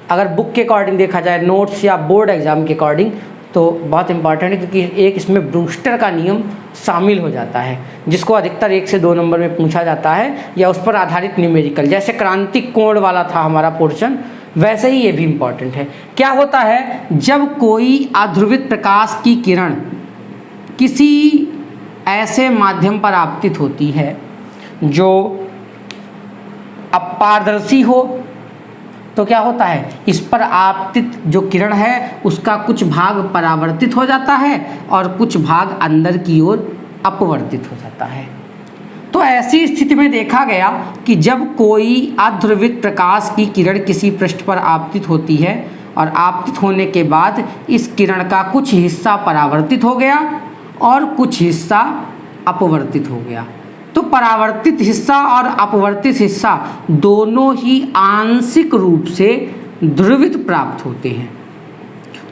अगर बुक के अकॉर्डिंग देखा जाए, नोट्स या बोर्ड एग्जाम के अकॉर्डिंग, तो बहुत इंपॉर्टेंट है, क्योंकि एक इसमें ब्रूस्टर का नियम शामिल हो जाता है, जिसको अधिकतर 1 से 2 नंबर में पूछा जाता है, या उस पर आधारित न्यूमेरिकल, जैसे क्रांतिक कोण वाला था हमारा पोर्शन, वैसे ही ये भी इम्पॉर्टेंट है। क्या होता है, जब कोई अध्रुवित प्रकाश की किरण किसी ऐसे माध्यम पर आपतित होती है जो अपारदर्शी हो, तो क्या होता है, इस पर आपतित जो किरण है उसका कुछ भाग परावर्तित हो जाता है और कुछ भाग अंदर की ओर अपवर्तित हो जाता है। तो ऐसी स्थिति में देखा गया कि जब कोई अध्रुवित प्रकाश की किरण किसी पृष्ठ पर आपतित होती है और आपतित होने के बाद इस किरण का कुछ हिस्सा परावर्तित हो गया और कुछ हिस्सा अपवर्तित हो गया, तो परावर्तित हिस्सा और अपवर्तित हिस्सा दोनों ही आंशिक रूप से ध्रुवित प्राप्त होते हैं।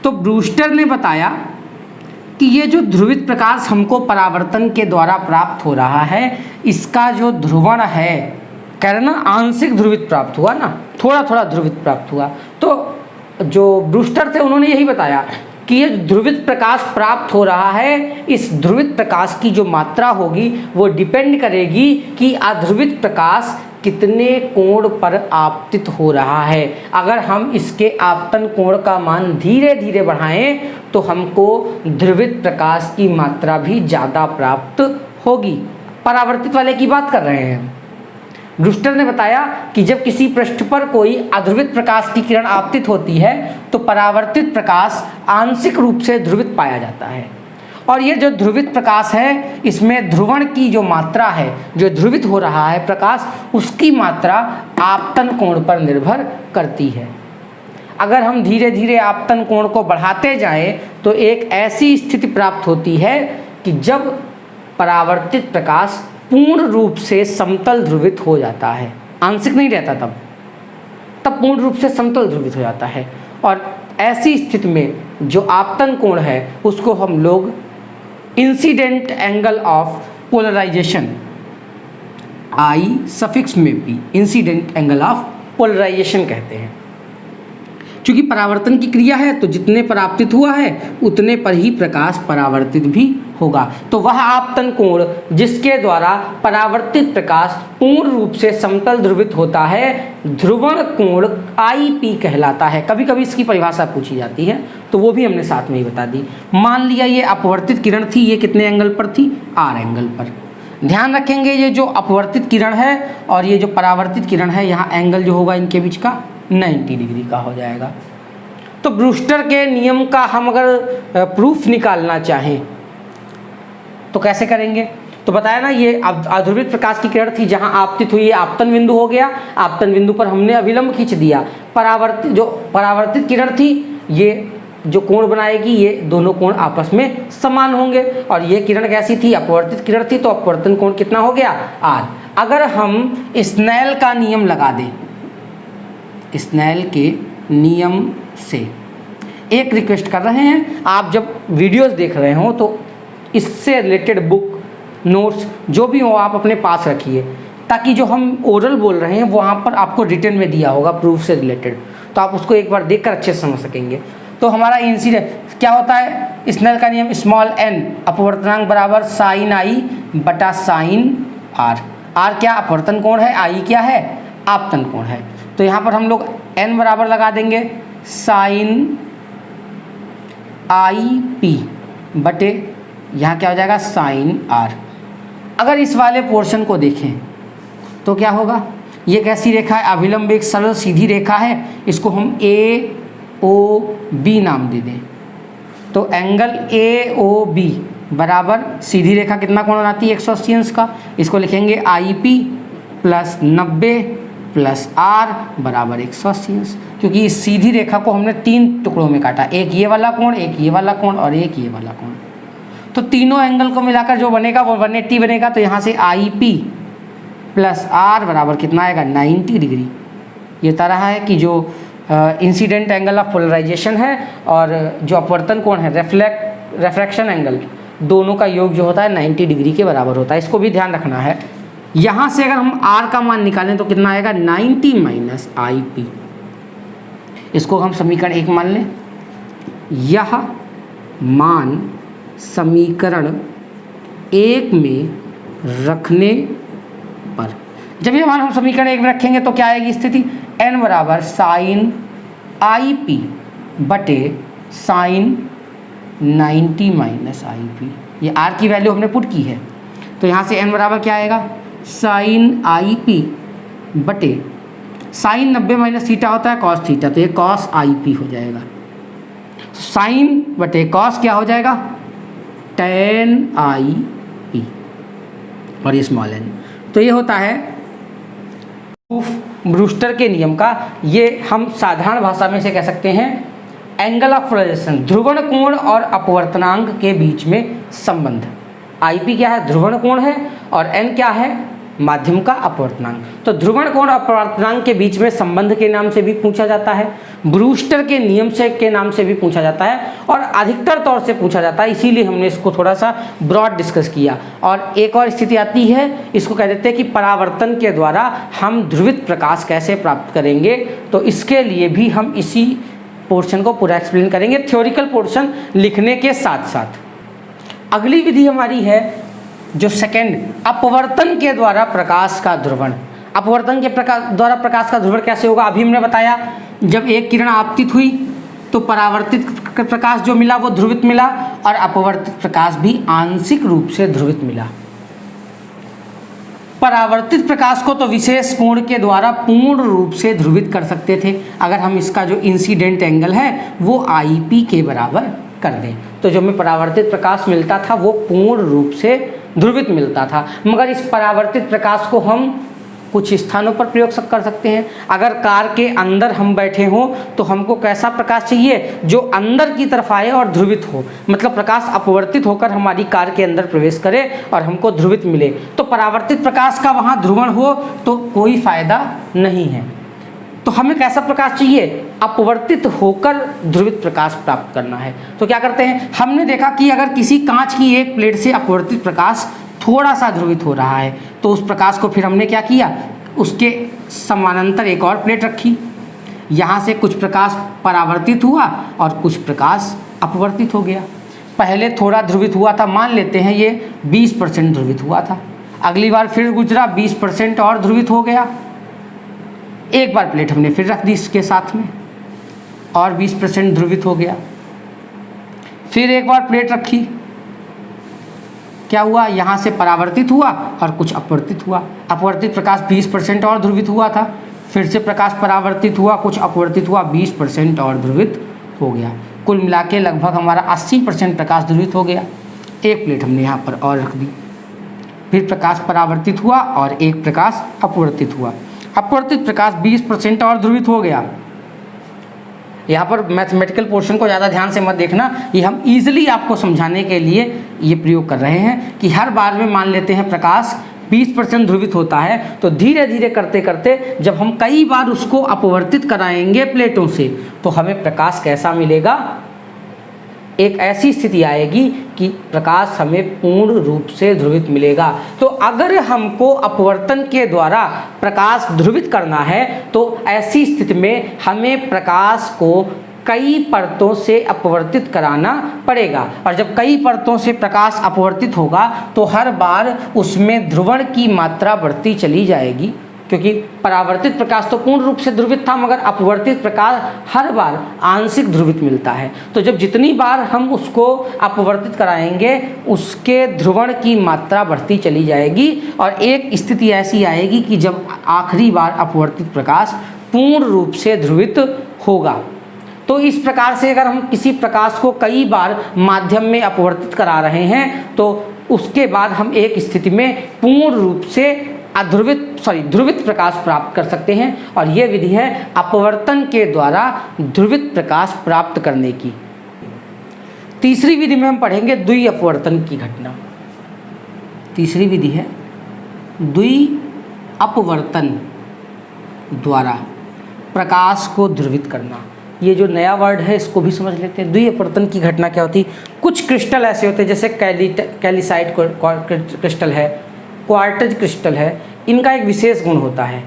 तो ब्रूस्टर ने बताया कि ये जो ध्रुवित प्रकाश हमको परावर्तन के द्वारा प्राप्त हो रहा है, इसका जो ध्रुवण है, कह रहे ना आंशिक ध्रुवित प्राप्त हुआ ना, थोड़ा थोड़ा ध्रुवित प्राप्त हुआ। तो जो ब्रूस्टर थे उन्होंने यही बताया कि ये ध्रुवित प्रकाश प्राप्त हो रहा है, इस ध्रुवित प्रकाश की जो मात्रा होगी वो डिपेंड करेगी कि अध्रुवित प्रकाश कितने कोण पर आपतित हो रहा है। अगर हम इसके आपतन कोण का मान धीरे धीरे बढ़ाएं तो हमको ध्रुवित प्रकाश की मात्रा भी ज़्यादा प्राप्त होगी। परावर्तित वाले की बात कर रहे हैं। ब्रूस्टर ने बताया कि जब किसी पृष्ठ पर कोई अध्रुवित प्रकाश की किरण आपतित होती है तो परावर्तित प्रकाश आंशिक रूप से ध्रुवित पाया जाता है, और ये जो ध्रुवित प्रकाश है इसमें ध्रुवण की जो मात्रा है, जो ध्रुवित हो रहा है प्रकाश, उसकी मात्रा आपतन कोण पर निर्भर करती है। अगर हम धीरे धीरे आपतन कोण को बढ़ाते जाएं तो एक ऐसी स्थिति प्राप्त होती है कि जब परावर्तित प्रकाश पूर्ण रूप से समतल ध्रुवित हो जाता है, आंशिक नहीं रहता, तब पूर्ण रूप से समतल ध्रुवित हो जाता है। और ऐसी स्थिति में जो आपतन कोण है उसको हम लोग incident angle of polarisation, I suffix में भी इंसिडेंट एंगल ऑफ पोलराइजेशन कहते हैं। क्योंकि परावर्तन की क्रिया है तो जितने परावर्तित हुआ है उतने पर ही प्रकाश परावर्तित भी होगा। तो वह आपतन कोण जिसके द्वारा परावर्तित प्रकाश पूर्ण रूप से समतल ध्रुवित होता है ध्रुवण कोण IP कहलाता है। कभी कभी इसकी परिभाषा पूछी जाती है तो वो भी हमने साथ में ही बता दी। मान लिया ये अपवर्तित किरण थी, ये कितने एंगल पर थी? R एंगल पर। ध्यान रखेंगे ये जो अपवर्तित किरण है और ये जो परावर्तित किरण है, यहाँ एंगल जो होगा इनके बीच का 90 डिग्री का हो जाएगा। तो ब्रूस्टर के नियम का हम अगर प्रूफ निकालना चाहें तो कैसे करेंगे? तो बताया ना, ये अध्रुवित प्रकाश की किरण थी, जहां आपतित हुई, आपतन बिंदु हो गया, आपतन बिंदु पर हमने अभिलंब खींच दिया। परावर्तित किरण थी, ये जो कोण बनाएगी ये दोनों कोण आपस में समान होंगे। और ये किरण कैसी थी? अपवर्तित किरण थी, तो अपवर्तन कोण कितना हो गया? R। अगर हम स्नेल का नियम लगा दें, स्नेल के नियम से एक रिक्वेस्ट कर रहे हैं, आप जब वीडियोस देख रहे हो तो इससे रिलेटेड बुक नोट्स जो भी हो आप अपने पास रखिए, ताकि जो हम ओरल बोल रहे हैं वहाँ पर आपको रिटर्न में दिया होगा प्रूफ से रिलेटेड, तो आप उसको एक बार देखकर अच्छे से समझ सकेंगे। तो हमारा इंसिडेंट क्या होता है? स्नेल का नियम स्मॉल n अपवर्तनांक बराबर साइन I बटा साइन R। R क्या? अपवर्तन कोण है, I क्या है? आपतन कोण है। तो यहाँ पर हम लोग n बराबर लगा देंगे साइन IP बटे यहाँ क्या हो जाएगा? Sine R। अगर इस वाले पोर्शन को देखें तो क्या होगा? ये कैसी रेखा है? अभिलंब एक सरल सीधी रेखा है, इसको हम AOB नाम दे दें। तो एंगल AOB बराबर सीधी रेखा कितना कोण बनाती है? 180 अंश का। इसको लिखेंगे IP प्लस 90 प्लस R बराबर 180 अंश, क्योंकि इस सीधी रेखा को हमने 3 टुकड़ों में काटा, एक ये वाला कोण, एक ये वाला कोण और एक ये वाला कोण। तो तीनों एंगल को मिलाकर जो बनेगा वो 180 बनेगा। तो यहाँ से IP प्लस R बराबर कितना आएगा? 90 डिग्री। ये तरह है कि जो इंसिडेंट एंगल ऑफ पोलराइजेशन है और जो अपवर्तन कोण है, रेफ्रैक्शन एंगल, दोनों का योग जो होता है 90 डिग्री के बराबर होता है। इसको भी ध्यान रखना है। यहाँ से अगर हम R का मान निकालें तो कितना आएगा? 90 माइनस IP। इसको हम समीकरण 1 मान लें। यह मान समीकरण 1 में रखने पर, जब ये मान हम समीकरण 1 में रखेंगे तो क्या आएगी स्थिति? n बराबर साइन IP बटे साइन 90 माइनस IP। ये R की वैल्यू हमने पुट की है, तो यहाँ से n बराबर क्या आएगा? साइन IP बटे साइन 90 माइनस थीटा होता है कॉस थीटा, तो ये कॉस IP हो जाएगा। साइन बटे कॉस क्या हो जाएगा? tan IP और ये स्मॉल n। तो ये होता है ब्रूस्टर के नियम का। ये हम साधारण भाषा में से कह सकते हैं एंगल ऑफ पोलराइजेशन, ध्रुवण कोण और अपवर्तनांक के बीच में संबंध। IP क्या है? ध्रुवण कोण है, और n क्या है? माध्यम का अपवर्तनांक। तो ध्रुवण कोण और अपवर्तनांक के बीच में संबंध के नाम से भी पूछा जाता है, ब्रूस्टर के नियम से के नाम से भी पूछा जाता है, और अधिकतर तौर से पूछा जाता है। इसीलिए हमने इसको थोड़ा सा ब्रॉड डिस्कस किया। और एक और स्थिति आती है, इसको कह देते हैं कि परावर्तन के द्वारा हम ध्रुवित प्रकाश कैसे प्राप्त करेंगे। तो इसके लिए भी हम इसी पोर्शन को पूरा एक्सप्लेन करेंगे, थ्योरिकल पोर्शन लिखने के साथ साथ। अगली विधि हमारी है जो सेकंड, अपवर्तन के द्वारा प्रकाश का ध्रुवण। अपवर्तन के द्वारा प्रकाश का ध्रुवण कैसे होगा? अभी हमने बताया, जब एक किरण आपतित हुई तो परावर्तित प्रकाश जो मिला वो ध्रुवित मिला, और अपवर्तित प्रकाश भी आंशिक रूप से ध्रुवित मिला। परावर्तित प्रकाश को तो विशेष कोण के द्वारा पूर्ण रूप से ध्रुवित कर सकते थे, अगर हम इसका जो इंसिडेंट एंगल है वो IP के बराबर कर दें। तो जो हमें परावर्तित प्रकाश मिलता था वो पूर्ण रूप से ध्रुवित मिलता था। मगर इस परावर्तित प्रकाश को हम कुछ स्थानों पर प्रयोग कर सकते हैं। अगर कार के अंदर हम बैठे हों तो हमको कैसा प्रकाश चाहिए? जो अंदर की तरफ आए और ध्रुवित हो, मतलब प्रकाश अपवर्तित होकर हमारी कार के अंदर प्रवेश करे और हमको ध्रुवित मिले। तो परावर्तित प्रकाश का वहाँ ध्रुवण हो तो कोई फायदा नहीं है। तो हमें कैसा प्रकाश चाहिए? अपवर्तित होकर ध्रुवित प्रकाश प्राप्त करना है। तो क्या करते हैं, हमने देखा कि अगर किसी कांच की एक प्लेट से अपवर्तित प्रकाश थोड़ा सा ध्रुवित हो रहा है तो उस प्रकाश को फिर हमने क्या किया, उसके समानांतर एक और प्लेट रखी। यहाँ से कुछ प्रकाश परावर्तित हुआ और कुछ प्रकाश अपवर्तित हो गया। पहले थोड़ा ध्रुवित हुआ था, मान लेते हैं ये 20% ध्रुवित हुआ था। अगली बार फिर गुजरा, 20% और ध्रुवित हो गया। एक बार प्लेट हमने फिर रख दी इसके साथ में और 20% ध्रुवित हो गया। फिर एक बार प्लेट रखी, क्या हुआ, यहाँ से परावर्तित हुआ और कुछ अपवर्तित हुआ। अपवर्तित प्रकाश 20% और ध्रुवित हुआ था, फिर से प्रकाश परावर्तित हुआ, कुछ अपवर्तित हुआ, 20% और ध्रुवित हो गया। कुल मिला के लगभग हमारा 80% प्रकाश ध्रुवित हो गया। एक प्लेट हमने यहाँ पर और रख दी, फिर प्रकाश परावर्तित हुआ और एक प्रकाश अपवर्तित हुआ। अपवर्तित प्रकाश 20% और ध्रुवित हो गया। यहाँ पर मैथमेटिकल पोर्शन को ज़्यादा ध्यान से मत देखना, ये हम इजीली आपको समझाने के लिए ये प्रयोग कर रहे हैं कि हर बार में मान लेते हैं प्रकाश 20% ध्रुवित होता है, तो धीरे धीरे करते करते जब हम कई बार उसको अपवर्तित कराएंगे प्लेटों से, तो हमें प्रकाश कैसा मिलेगा, एक ऐसी स्थिति आएगी कि प्रकाश हमें पूर्ण रूप से ध्रुवित मिलेगा। तो अगर हमको अपवर्तन के द्वारा प्रकाश ध्रुवित करना है तो ऐसी स्थिति में हमें प्रकाश को कई परतों से अपवर्तित कराना पड़ेगा। और जब कई परतों से प्रकाश अपवर्तित होगा तो हर बार उसमें ध्रुवण की मात्रा बढ़ती चली जाएगी, क्योंकि परावर्तित प्रकाश तो पूर्ण रूप से ध्रुवित था, मगर अपवर्तित प्रकाश हर बार आंशिक ध्रुवित मिलता है। तो जब जितनी बार हम उसको अपवर्तित कराएंगे उसके ध्रुवण की मात्रा बढ़ती चली जाएगी और एक स्थिति ऐसी आएगी कि जब आखिरी बार अपवर्तित प्रकाश पूर्ण रूप से ध्रुवित होगा। तो इस प्रकार से अगर हम किसी प्रकाश को कई बार माध्यम में अपवर्तित करा रहे हैं तो उसके बाद हम एक स्थिति में पूर्ण रूप से ध्रुवित प्रकाश प्राप्त कर सकते हैं। और ये विधि है अपवर्तन के द्वारा ध्रुवित प्रकाश प्राप्त करने की। तीसरी विधि में हम पढ़ेंगे द्वि अपवर्तन की घटना। तीसरी विधि है द्वि अपवर्तन द्वारा प्रकाश को ध्रुवित करना। ये जो नया वर्ड है इसको भी समझ लेते हैं। द्वि अपवर्तन की घटना क्या होती है, कुछ क्रिस्टल ऐसे होते हैं जैसे कैल्साइट क्रिस्टल है, क्वार्ट्ज क्रिस्टल है, इनका एक विशेष गुण होता है।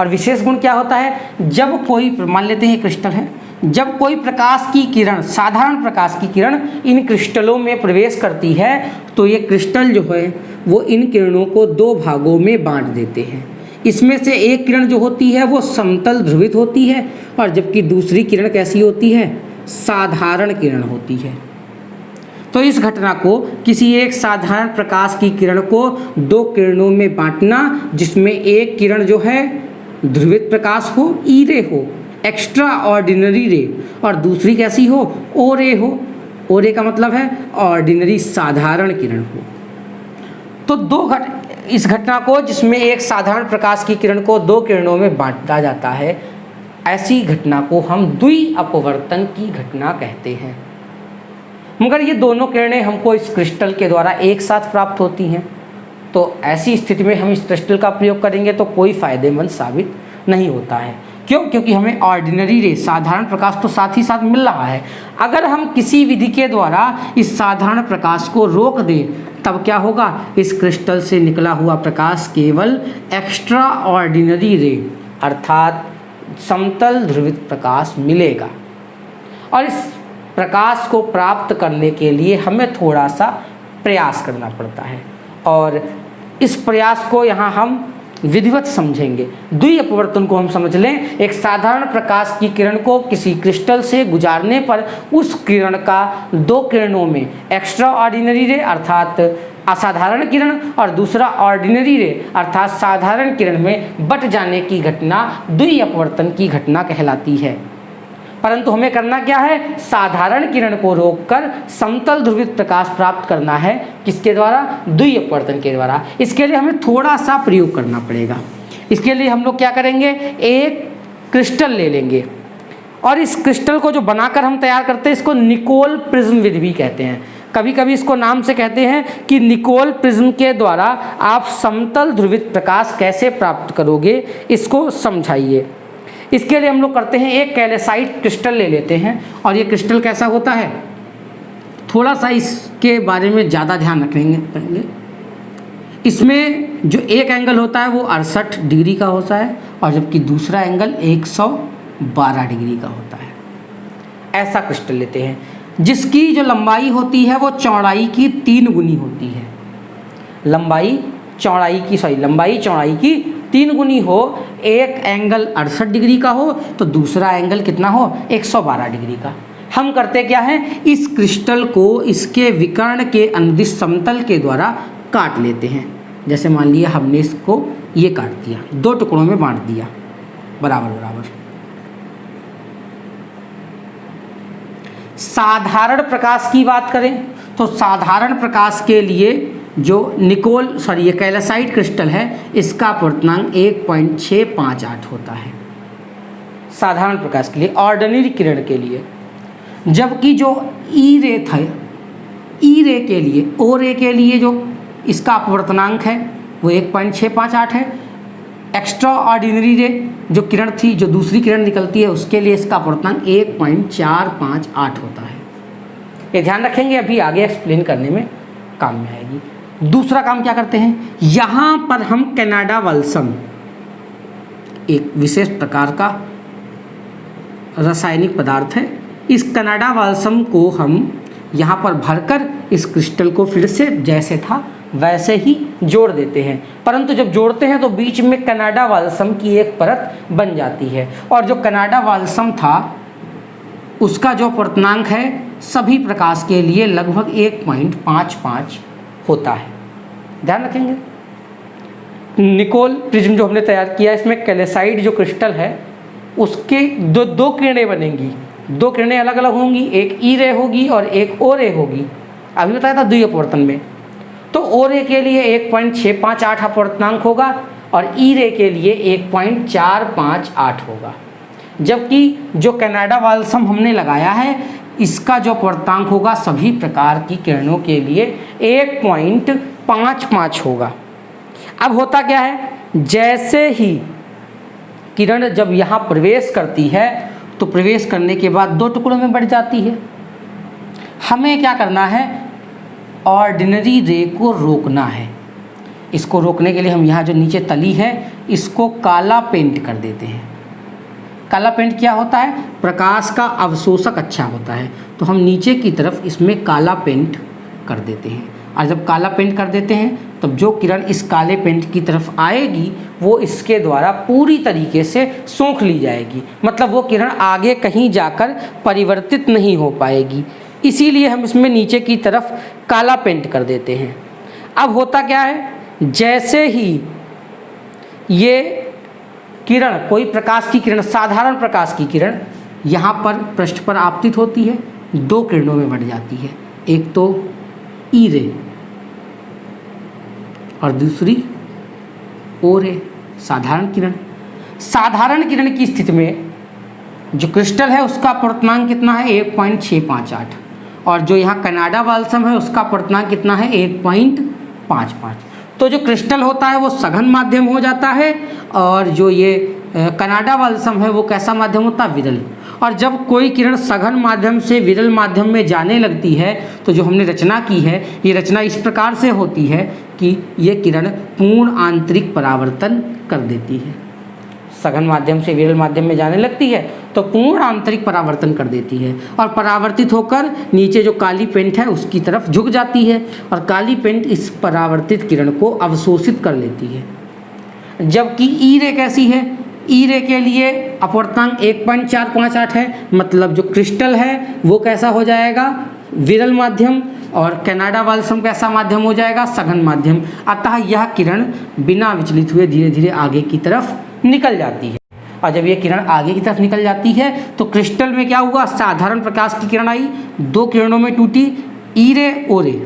और विशेष गुण क्या होता है, जब कोई, मान लेते हैं क्रिस्टल है, जब कोई प्रकाश की किरण, साधारण प्रकाश की किरण इन क्रिस्टलों में प्रवेश करती है तो ये क्रिस्टल जो है वो इन किरणों को दो भागों में बांट देते हैं। इसमें से एक किरण जो होती है वो समतल ध्रुवित होती है और जबकि दूसरी किरण कैसी होती है, साधारण किरण होती है। तो इस घटना को किसी एक साधारण प्रकाश की किरण को दो किरणों में बांटना, जिसमें एक किरण जो है ध्रुवित प्रकाश हो, ई रे हो, एक्स्ट्रा ऑर्डिनरी रे, और दूसरी कैसी हो, ओ रे हो। ओ रे का मतलब है ऑर्डिनरी, साधारण किरण हो। तो इस घटना को, जिसमें एक साधारण प्रकाश की किरण को दो किरणों में बांटा जाता है, ऐसी घटना को हम द्वि अपवर्तन की घटना कहते हैं। मगर ये दोनों किरणें हमको इस क्रिस्टल के द्वारा एक साथ प्राप्त होती हैं, तो ऐसी स्थिति में हम इस क्रिस्टल का प्रयोग करेंगे तो कोई फ़ायदेमंद साबित नहीं होता है। क्यों? क्योंकि हमें ऑर्डिनरी रे, साधारण प्रकाश तो साथ ही साथ मिल रहा है। अगर हम किसी विधि के द्वारा इस साधारण प्रकाश को रोक दें तब क्या होगा, इस क्रिस्टल से निकला हुआ प्रकाश केवल एक्स्ट्रा ऑर्डिनरी रे अर्थात समतल ध्रुवित प्रकाश मिलेगा। और इस प्रकाश को प्राप्त करने के लिए हमें थोड़ा सा प्रयास करना पड़ता है और इस प्रयास को यहाँ हम विधिवत समझेंगे। द्वि अपवर्तन को हम समझ लें, एक साधारण प्रकाश की किरण को किसी क्रिस्टल से गुजारने पर उस किरण का दो किरणों में एक्स्ट्रा ऑर्डिनरी रे अर्थात असाधारण किरण और दूसरा ऑर्डिनरी रे अर्थात साधारण किरण में बट जाने की घटना द्वि अपवर्तन की घटना कहलाती है। परंतु हमें करना क्या है, साधारण किरण को रोककर समतल ध्रुवित प्रकाश प्राप्त करना है। किसके द्वारा? द्वि अपवर्तन के द्वारा। इसके लिए हमें थोड़ा सा प्रयोग करना पड़ेगा। इसके लिए हम लोग क्या करेंगे, एक क्रिस्टल ले लेंगे और इस क्रिस्टल को जो बनाकर हम तैयार करते हैं इसको निकोल प्रिज्म विधि भी कहते हैं। कभी कभी इसको नाम से कहते हैं कि निकोल प्रिज्म के द्वारा आप समतल ध्रुवित प्रकाश कैसे प्राप्त करोगे, इसको समझाइए। इसके लिए हम लोग करते हैं, एक कैल्साइट क्रिस्टल ले लेते हैं और ये क्रिस्टल कैसा होता है, थोड़ा सा इसके बारे में ज़्यादा ध्यान रखेंगे पहले। इसमें जो एक एंगल होता है वो 68 डिग्री का होता है और जबकि दूसरा एंगल 12 डिग्री का होता है। ऐसा क्रिस्टल लेते हैं जिसकी जो लंबाई होती है वो चौड़ाई की 3 गुनी होती है। लंबाई चौड़ाई की 3 गुनी हो, एक एंगल 68 डिग्री का हो तो दूसरा एंगल कितना हो, 112 डिग्री का। हम करते क्या हैं, इस क्रिस्टल को इसके विकर्ण के अनुदिश समतल के द्वारा काट लेते हैं। जैसे मान लिया हमने इसको ये काट दिया, 2 टुकड़ों में बांट दिया बराबर बराबर। साधारण प्रकाश की बात करें तो साधारण प्रकाश के लिए जो ये कैल्साइट क्रिस्टल है इसका अपवर्तनांक 1.658 होता है साधारण प्रकाश के लिए, ऑर्डिनरी किरण के लिए। जबकि जो ई रे था, ई रे के लिए, ओ रे के लिए जो इसका अपवर्तनांक है वो 1.658 है। एक्स्ट्रा ऑर्डिनरी रे जो किरण थी, जो दूसरी किरण निकलती है, उसके लिए इसका अपवर्तनांक 1.458 होता है। ये ध्यान रखेंगे, अभी आगे एक्सप्लेन करने में काम में आएगी। दूसरा काम क्या करते हैं, यहाँ पर हम कनाडा बाल्सम, एक विशेष प्रकार का रासायनिक पदार्थ है, इस कनाडा बाल्सम को हम यहाँ पर भरकर इस क्रिस्टल को फिर से जैसे था वैसे ही जोड़ देते हैं। परंतु जब जोड़ते हैं तो बीच में कनाडा बाल्सम की एक परत बन जाती है, और जो कनाडा बाल्सम था उसका जो अपवर्तनांक है सभी प्रकाश के लिए लगभग 1.55 होता है। ध्यान रखेंगे। निकोल प्रिज्म जो हमने तैयार किया, इसमें कैल्साइट जो क्रिस्टल है उसके दो किरणें बनेंगी, 2 किरणें अलग अलग होंगी, एक ई रे होगी और एक ओ रे होगी। अभी बताया था द्विअपवर्तन में, तो ओ रे के लिए 1.658 अपवर्तनांक होगा और ई रे के लिए 1.458 होगा। जबकि जो कनाडा बाल्सम हमने लगाया है इसका जो अपवर्तनांक होगा सभी प्रकार की किरणों के लिए 1.55 होगा। अब होता क्या है, जैसे ही किरण जब यहाँ प्रवेश करती है तो प्रवेश करने के बाद 2 टुकड़ों में बढ़ जाती है। हमें क्या करना है, ऑर्डिनरी रे को रोकना है। इसको रोकने के लिए हम यहाँ जो नीचे तली है इसको काला पेंट कर देते हैं। काला पेंट क्या होता है, प्रकाश का अवशोषक अच्छा होता है, तो हम नीचे की तरफ इसमें काला पेंट कर देते हैं। और जब काला पेंट कर देते हैं तब जो किरण इस काले पेंट की तरफ आएगी वो इसके द्वारा पूरी तरीके से सोख ली जाएगी, मतलब वो किरण आगे कहीं जाकर परिवर्तित नहीं हो पाएगी। इसीलिए हम इसमें नीचे की तरफ काला पेंट कर देते हैं। अब होता क्या है, जैसे ही ये किरण, कोई प्रकाश की किरण, साधारण प्रकाश की किरण यहाँ पर पृष्ठ पर आपतित होती है, 2 किरणों में बढ़ जाती है, एक तो ई रे और दूसरी ओ रे, साधारण किरण। साधारण किरण की स्थिति में जो क्रिस्टल है उसका अपवर्तनांक कितना है, 1.658, और जो यहाँ कनाडा बाल्सम है उसका अपवर्तनांक कितना है, 1.55। तो जो क्रिस्टल होता है वो सघन माध्यम हो जाता है, और जो ये कनाडा बाल्सम है वो कैसा माध्यम होता है, विरल। और जब कोई किरण सघन माध्यम से विरल माध्यम में जाने लगती है तो जो हमने रचना की है, ये रचना इस प्रकार से होती है कि ये किरण पूर्ण आंतरिक परावर्तन कर देती है। सघन माध्यम से विरल माध्यम में जाने लगती है तो पूर्ण आंतरिक परावर्तन कर देती है, और परावर्तित होकर नीचे जो काली पेंट है उसकी तरफ झुक जाती है, और काली पेंट इस परावर्तित किरण को अवशोषित कर लेती है। जबकि ई रे कैसी है, ई रे के लिए अपवर्तनांक 1.458 है, मतलब जो क्रिस्टल है वो कैसा हो जाएगा, विरल माध्यम, और कनाडा बाल्सम कैसा माध्यम हो जाएगा, सघन माध्यम। अतः यह किरण बिना विचलित हुए धीरे धीरे आगे की तरफ निकल जाती है। और जब ये किरण आगे की तरफ निकल जाती है तो क्रिस्टल में क्या हुआ, साधारण प्रकाश की किरण आई, 2 किरणों में टूटी, ई रे ओ रे।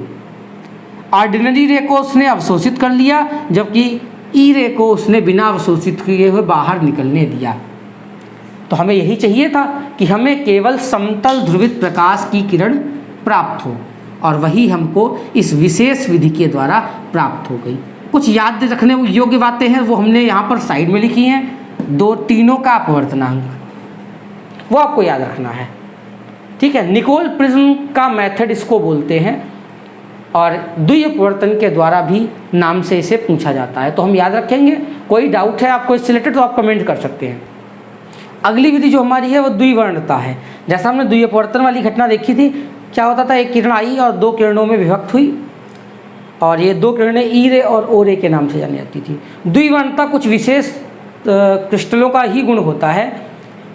ऑर्डिनरी रे को उसने अवशोषित कर लिया, जबकि ई रे को उसने बिना अवशोषित किए हुए बाहर निकलने दिया। तो हमें यही चाहिए था कि हमें केवल समतल ध्रुवित प्रकाश की किरण प्राप्त हो, और वही हमको इस विशेष विधि के द्वारा प्राप्त हो गई। कुछ याद रखने योग्य बातें हैं वो हमने यहाँ पर साइड में लिखी हैं। 2 तीनों का अपवर्तनांक वो आपको याद रखना है, ठीक है। निकोल प्रिज्म का मेथड इसको बोलते हैं, और द्विअपवर्तन के द्वारा भी नाम से इसे पूछा जाता है, तो हम याद रखेंगे। कोई डाउट है आपको इससे रिलेटेड तो आप कमेंट कर सकते हैं। अगली विधि जो हमारी है वो द्विवर्णता है। जैसा हमने द्विअपवर्तन वाली घटना देखी थी, क्या होता था, एक किरण आई और दो किरणों में विभक्त हुई और ये दो किरणें ई रे और ओ रे के नाम से जानी जाती थी। द्विवर्णता कुछ विशेष क्रिस्टलों का ही गुण होता है,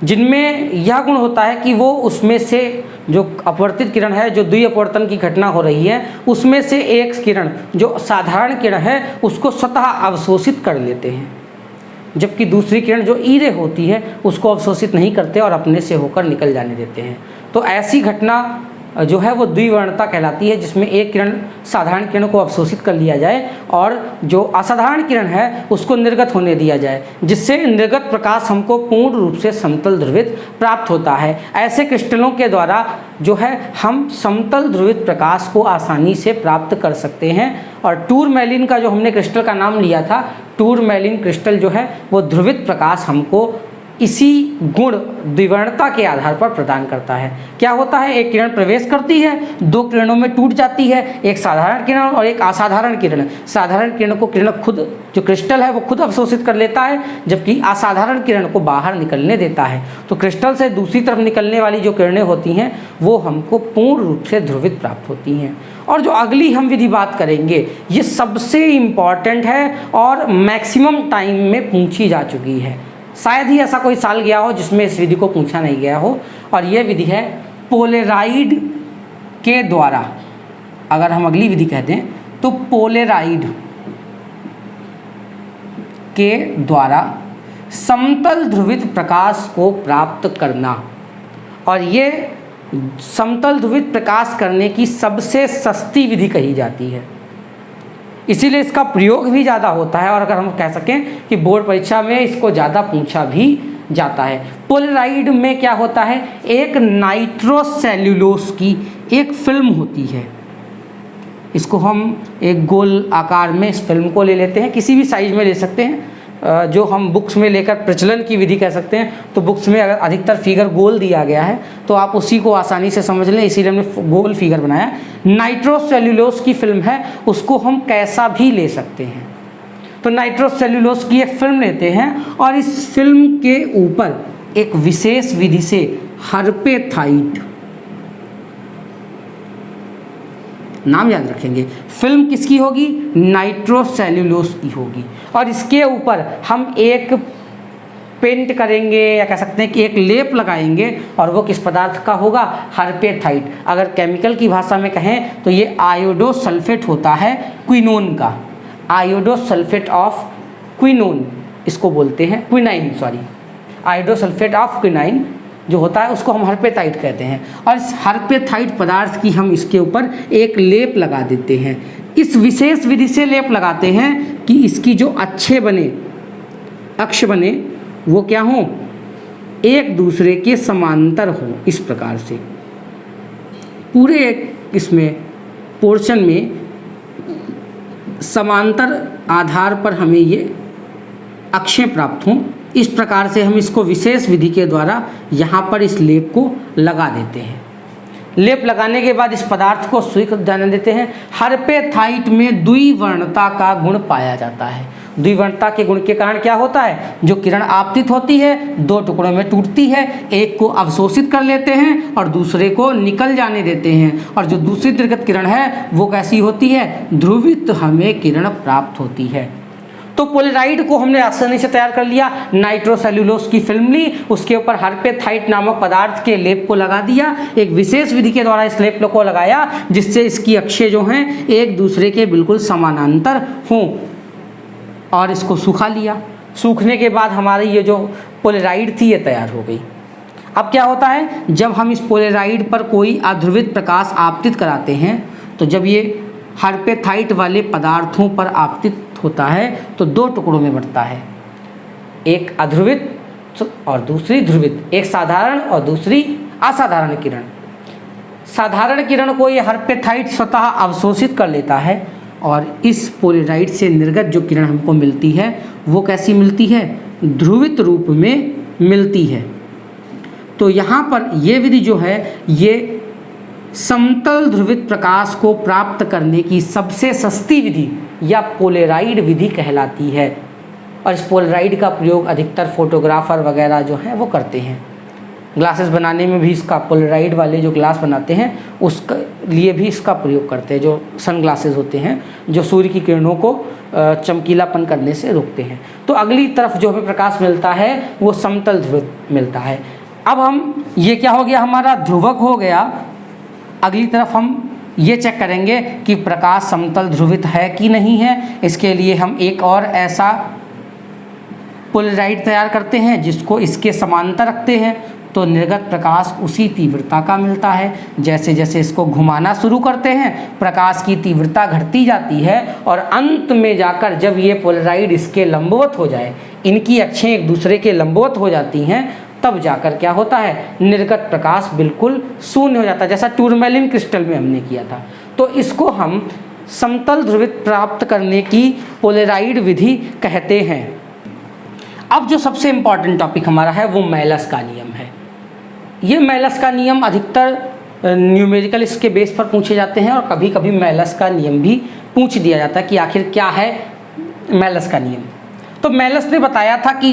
जिनमें यह गुण होता है कि वो उसमें से जो अपवर्तित किरण है, जो द्विअपवर्तन की घटना हो रही है, उसमें से एक किरण जो साधारण किरण है उसको स्वतः अवशोषित कर लेते हैं, जबकि दूसरी किरण जो ई रे होती है उसको अवशोषित नहीं करते और अपने से होकर निकल जाने देते हैं। तो ऐसी घटना जो है वो द्विवर्णता कहलाती है, जिसमें एक किरण साधारण किरण को अवशोषित कर लिया जाए और जो असाधारण किरण है उसको निर्गत होने दिया जाए, जिससे निर्गत प्रकाश हमको पूर्ण रूप से समतल ध्रुवित प्राप्त होता है। ऐसे क्रिस्टलों के द्वारा जो है हम समतल ध्रुवित प्रकाश को आसानी से प्राप्त कर सकते हैं। और टूरमैलिन का जो हमने क्रिस्टल का नाम लिया था, टूरमैलिन क्रिस्टल जो है वो ध्रुवित प्रकाश हमको इसी गुण द्विवर्णता के आधार पर प्रदान करता है। क्या होता है, एक किरण प्रवेश करती है, दो किरणों में टूट जाती है, एक साधारण किरण और एक असाधारण किरण। साधारण किरण को किरण खुद जो क्रिस्टल है वो खुद अवशोषित कर लेता है, जबकि असाधारण किरण को बाहर निकलने देता है। तो क्रिस्टल से दूसरी तरफ निकलने वाली जो किरणें होती हैं वो हमको पूर्ण रूप से ध्रुवित प्राप्त होती हैं। और जो अगली हम विधि बात करेंगे ये सबसे इम्पॉर्टेंट है और मैक्सिमम टाइम में पूछी जा चुकी है। शायद ही ऐसा कोई साल गया हो जिसमें इस विधि को पूछा नहीं गया हो, और यह विधि है पोलेराइड के द्वारा, अगर हम अगली विधि कहते हैं तो पोलेराइड के द्वारा समतल ध्रुवित प्रकाश को प्राप्त करना। और ये समतल ध्रुवित प्रकाश करने की सबसे सस्ती विधि कही जाती है, इसीलिए इसका प्रयोग भी ज़्यादा होता है और अगर हम कह सकें कि बोर्ड परीक्षा में इसको ज़्यादा पूछा भी जाता है। पोलेराइड में क्या होता है, एक नाइट्रोसेल्यूलोस की एक फिल्म होती है, इसको हम एक गोल आकार में इस फिल्म को ले लेते हैं, किसी भी साइज में ले सकते हैं, जो हम बुक्स में लेकर प्रचलन की विधि कह सकते हैं। तो बुक्स में अगर अधिकतर फिगर गोल दिया गया है तो आप उसी को आसानी से समझ लें, इसीलिए हमने गोल फिगर बनाया। नाइट्रोसेल्यूलोस की फिल्म है, उसको हम कैसा भी ले सकते हैं। तो नाइट्रोसेल्यूलोस की एक फिल्म लेते हैं और इस फिल्म के ऊपर एक विशेष विधि से हर्पेथाइट, नाम याद रखेंगे, फिल्म किसकी होगी, नाइट्रोसेल्यूलोस की होगी, और इसके ऊपर हम एक पेंट करेंगे या कह सकते हैं कि एक लेप लगाएंगे, और वो किस पदार्थ का होगा, हर्पेथाइट। अगर केमिकल की भाषा में कहें तो ये आयोडोसल्फेट होता है क्विनोन का, आयोडोसल्फेट ऑफ क्विनोन इसको बोलते हैं, क्विनाइन सॉरी, आयोडोसल्फेट ऑफ क्विनाइन जो होता है उसको हम हर्पेथाइट कहते हैं। और इस हर्पेथाइट पदार्थ की हम इसके ऊपर एक लेप लगा देते हैं। इस विशेष विधि से लेप लगाते हैं कि इसकी जो अच्छे बने अक्ष बने वो क्या हों, एक दूसरे के समांतर हों। इस प्रकार से पूरे इसमें पोर्शन में समांतर आधार पर हमें ये अक्षें प्राप्त हों। इस प्रकार से हम इसको विशेष विधि के द्वारा यहाँ पर इस लेप को लगा देते हैं। लेप लगाने के बाद इस पदार्थ को स्वीकृत जाने देते हैं। हर्पेथाइट में द्विवर्णता का गुण पाया जाता है। द्विवर्णता के गुण के कारण क्या होता है, जो किरण आपतित होती है दो टुकड़ों में टूटती है, एक को अवशोषित कर लेते हैं और दूसरे को निकल जाने देते हैं, और जो दूसरी निर्गत किरण है वो कैसी होती है, ध्रुवित हमें किरण प्राप्त होती है। तो पोलेराइड को हमने आसानी से तैयार कर लिया, नाइट्रोसेल्यूलोस की फिल्म ली, उसके ऊपर हर्पेथाइट नामक पदार्थ के लेप को लगा दिया, एक विशेष विधि के द्वारा इस लेप को लगाया जिससे इसकी अक्षें जो हैं एक दूसरे के बिल्कुल समानांतर हों, और इसको सूखा लिया। सूखने के बाद हमारी ये जो पोलेराइड थी ये तैयार हो गई। अब क्या होता है, जब हम इस पोलेराइड पर कोई अध्रुवित प्रकाश आपतित कराते हैं तो जब ये हर्पेथाइट वाले पदार्थों पर आपतित होता है तो दो टुकड़ों में बढ़ता है, एक अध्रुवित और दूसरी ध्रुवित, एक साधारण और दूसरी असाधारण किरण। साधारण किरण को ये हर्पेथाइट स्वतः अवशोषित कर लेता है और इस पोलेराइड से निर्गत जो किरण हमको मिलती है वो कैसी मिलती है, ध्रुवित रूप में मिलती है। तो यहाँ पर ये विधि जो है ये समतल ध्रुवित प्रकाश को प्राप्त करने की सबसे सस्ती विधि या पोलेराइड विधि कहलाती है। और इस पोलराइड का प्रयोग अधिकतर फोटोग्राफर वगैरह जो हैं वो करते हैं। ग्लासेस बनाने में भी इसका, पोलराइड वाले जो ग्लास बनाते हैं उसके लिए भी इसका प्रयोग करते हैं, जो सन ग्लासेस होते हैं जो सूर्य की किरणों को चमकीलापन करने से रोकते हैं। तो अगली तरफ जो हमें प्रकाश मिलता है वो समतल ध्रुवित मिलता है। अब हम, ये क्या हो गया हमारा, ध्रुवक हो गया। अगली तरफ हम ये चेक करेंगे कि प्रकाश समतल ध्रुवित है कि नहीं है। इसके लिए हम एक और ऐसा पोलराइड तैयार करते हैं जिसको इसके समांतर रखते हैं, तो निर्गत प्रकाश उसी तीव्रता का मिलता है। जैसे जैसे इसको घुमाना शुरू करते हैं प्रकाश की तीव्रता घटती जाती है और अंत में जाकर जब ये पोलराइड इसके लंबवत हो जाए, इनकी अक्षें एक दूसरे के लंबवत हो जाती हैं, तब जाकर क्या होता है, निर्गत प्रकाश बिल्कुल शून्य हो जाता है, जैसा टूरमैलिन क्रिस्टल में हमने किया था। तो इसको हम समतल ध्रुवित प्राप्त करने की पोलराइड विधि कहते हैं। अब जो सबसे इम्पॉर्टेंट टॉपिक हमारा है वो मेलस का नियम है। ये मेलस का नियम अधिकतर न्यूमेरिकल इसके बेस पर पूछे जाते हैं और कभी कभी मेलस का नियम भी पूछ दिया जाता है कि आखिर क्या है मेलस का नियम। तो मेलस ने बताया था कि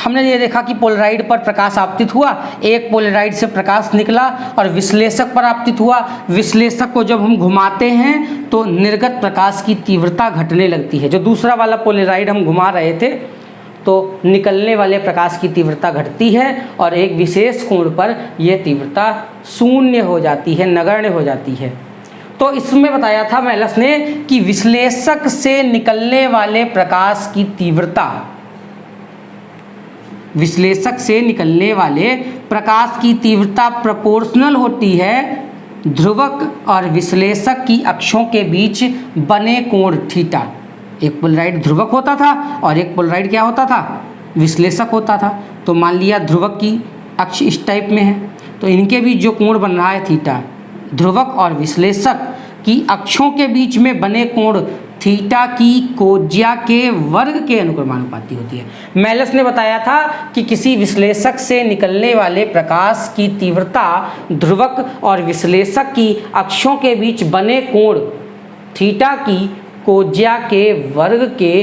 हमने ये देखा कि पोलराइड पर प्रकाश आपतित हुआ, एक पोलराइड से प्रकाश निकला और विश्लेषक पर आपतित हुआ। विश्लेषक को जब हम घुमाते हैं तो निर्गत प्रकाश की तीव्रता घटने लगती है। जो दूसरा वाला पोलराइड हम घुमा रहे थे तो निकलने वाले प्रकाश की तीव्रता घटती है और एक विशेष कोण पर यह तीव्रता शून्य हो जाती है, नगण्य हो जाती है। तो इसमें बताया था मेलस ने कि विश्लेषक से निकलने वाले प्रकाश की तीव्रता, विश्लेषक से निकलने वाले प्रकाश की तीव्रता प्रोपोर्शनल होती है ध्रुवक और विश्लेषक की अक्षों के बीच बने कोण थीटा। एक पोलराइड ध्रुवक होता था और एक पोलराइड क्या होता था, विश्लेषक होता था। तो मान लिया ध्रुवक की अक्ष इस टाइप में है, तो इनके बीच जो कोण बन रहा है थीटा, ध्रुवक और विश्लेषक की अक्षों के बीच में बने कोण थीटा की कोज्या के वर्ग के अनुक्रमानुपाती होती है। मेलस ने बताया था कि किसी विश्लेषक से निकलने वाले प्रकाश की तीव्रता ध्रुवक और विश्लेषक की अक्षों के बीच बने कोण थीटा की कोज्या के वर्ग के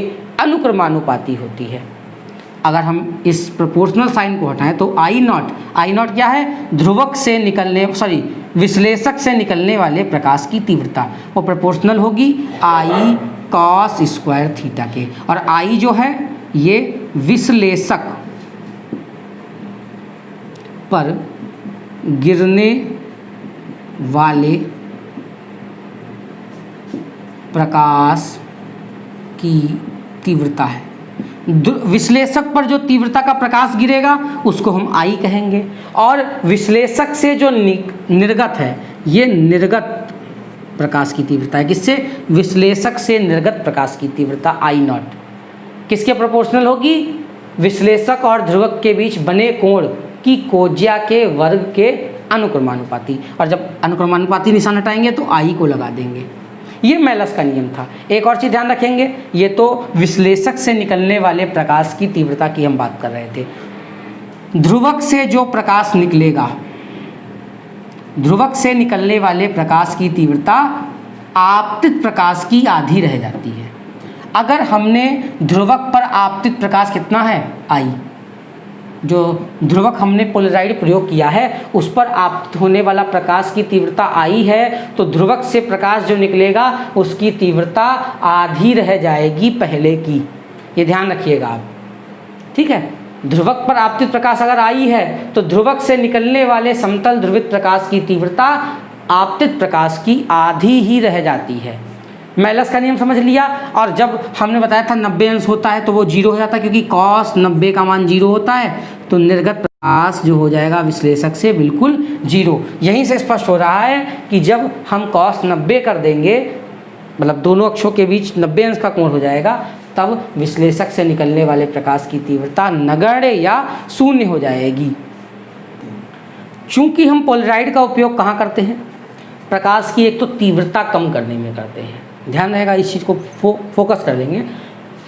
अनुक्रमानुपाती होती है। अगर हम इस प्रोपोर्शनल साइन को हटाएं तो आई नॉट क्या है, ध्रुवक से निकलने विश्लेषक से निकलने वाले प्रकाश की तीव्रता, वो प्रोपोर्शनल होगी आई कॉस स्क्वायर थीटा के। और आई जो है ये विश्लेषक पर गिरने वाले प्रकाश की तीव्रता है। विश्लेषक पर जो तीव्रता का प्रकाश गिरेगा उसको हम आई कहेंगे, और विश्लेषक से जो निर्गत है ये निर्गत प्रकाश की तीव्रता है। किससे, विश्लेषक से निर्गत प्रकाश की तीव्रता आई नॉट किसके प्रोपोर्शनल होगी, विश्लेषक और ध्रुवक के बीच बने कोण की कोज्या के वर्ग के अनुक्रमानुपाती। और जब अनुक्रमानुपाती निशान हटाएंगे तो आई को लगा देंगे। ये मेलस का नियम था। एक और चीज़ ध्यान रखेंगे, ये तो विश्लेषक से निकलने वाले प्रकाश की तीव्रता की हम बात कर रहे थे। ध्रुवक से जो प्रकाश निकलेगा, ध्रुवक से निकलने वाले प्रकाश की तीव्रता आपतित प्रकाश की आधी रह जाती है। अगर हमने ध्रुवक पर आपतित प्रकाश कितना है, आई, जो ध्रुवक हमने पोलराइड प्रयोग किया है उस पर आपतित होने वाला प्रकाश की तीव्रता आई है, तो ध्रुवक से प्रकाश जो निकलेगा उसकी तीव्रता आधी रह जाएगी पहले की। ये ध्यान रखिएगा आप, ठीक है। ध्रुवक पर आपतित प्रकाश अगर आई है तो ध्रुवक से निकलने वाले समतल ध्रुवित प्रकाश की तीव्रता आपतित प्रकाश की आधी ही रह जाती है। मेलस का नियम समझ लिया। और जब हमने बताया था 90 अंश होता है तो वो 0 हो जाता है, क्योंकि cos 90 का मान 0 होता है, तो निर्गत प्रकाश जो हो जाएगा विश्लेषक से बिल्कुल 0। यहीं से स्पष्ट हो रहा है कि जब हम cos 90 कर देंगे, मतलब दोनों अक्षों के बीच 90 अंश का कोण हो जाएगा, तब विश्लेषक से निकलने वाले प्रकाश की तीव्रता नगण्य या शून्य हो जाएगी। चूंकि हम पोलराइड का उपयोग कहाँ करते हैं, प्रकाश की एक तो तीव्रता कम करने में करते हैं, ध्यान रहेगा, इस चीज़ को फोकस कर लेंगे।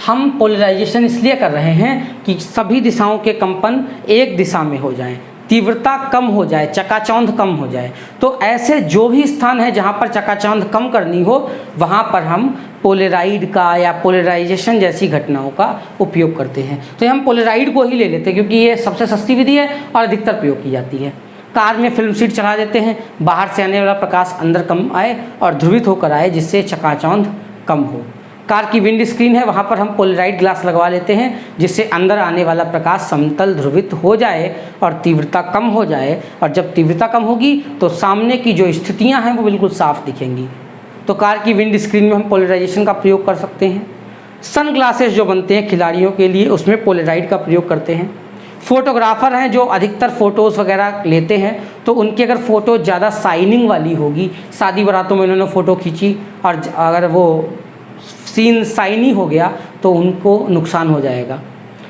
हम पोलराइजेशन इसलिए कर रहे हैं कि सभी दिशाओं के कंपन एक दिशा में हो जाएं, तीव्रता कम हो जाए, चकाचौंध कम हो जाए, तो ऐसे जो भी स्थान है जहाँ पर चकाचौंध कम करनी हो वहाँ पर हम पोलेराइड का या पोलराइजेशन जैसी घटनाओं का उपयोग करते हैं। तो हम पोलेराइड को ही ले लेते हैं क्योंकि ये सबसे सस्ती विधि है और अधिकतर प्रयोग की जाती है। कार में फिल्म शीट चढ़ा देते हैं, बाहर से आने वाला प्रकाश अंदर कम आए और ध्रुवित होकर आए, जिससे चकाचौंध कम हो। कार की विंड स्क्रीन है, वहाँ पर हम पोलराइड ग्लास लगवा लेते हैं जिससे अंदर आने वाला प्रकाश समतल ध्रुवित हो जाए और तीव्रता कम हो जाए, और जब तीव्रता कम होगी तो सामने की जो स्थितियाँ हैं वो बिल्कुल साफ दिखेंगी। तो कार की विंड स्क्रीन में हम पोलराइजेशन का प्रयोग कर सकते हैं। सन ग्लासेस जो बनते हैं खिलाड़ियों के लिए, उसमें पोलराइड का प्रयोग करते हैं। फोटोग्राफर हैं जो अधिकतर फ़ोटोज़ वगैरह लेते हैं, तो उनकी अगर फ़ोटो ज़्यादा शाइनिंग वाली होगी, शादी बारातों में उन्होंने फ़ोटो खींची और अगर वो सीन शाइनी हो गया तो उनको नुकसान हो जाएगा।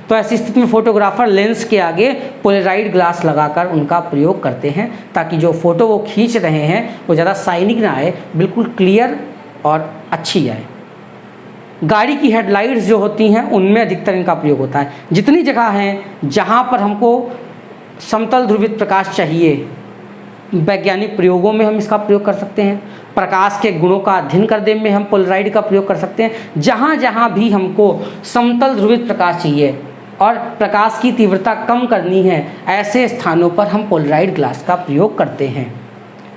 तो ऐसी स्थिति में फोटोग्राफर लेंस के आगे पोलराइड ग्लास लगाकर उनका प्रयोग करते हैं ताकि जो फ़ोटो वो खींच रहे हैं वो ज़्यादा शाइनिंग ना आए, बिल्कुल क्लियर और अच्छी आए। गाड़ी की हेडलाइट्स जो होती हैं उनमें अधिकतर इनका प्रयोग होता है। जितनी जगह हैं जहाँ पर हमको समतल ध्रुवित प्रकाश चाहिए, वैज्ञानिक प्रयोगों में हम इसका प्रयोग कर सकते हैं। प्रकाश के गुणों का अध्ययन करने में हम पोलराइड का प्रयोग कर सकते हैं। जहाँ जहाँ भी हमको समतल ध्रुवित प्रकाश चाहिए और प्रकाश की तीव्रता कम करनी है, ऐसे स्थानों पर हम पोलराइड ग्लास का प्रयोग करते हैं।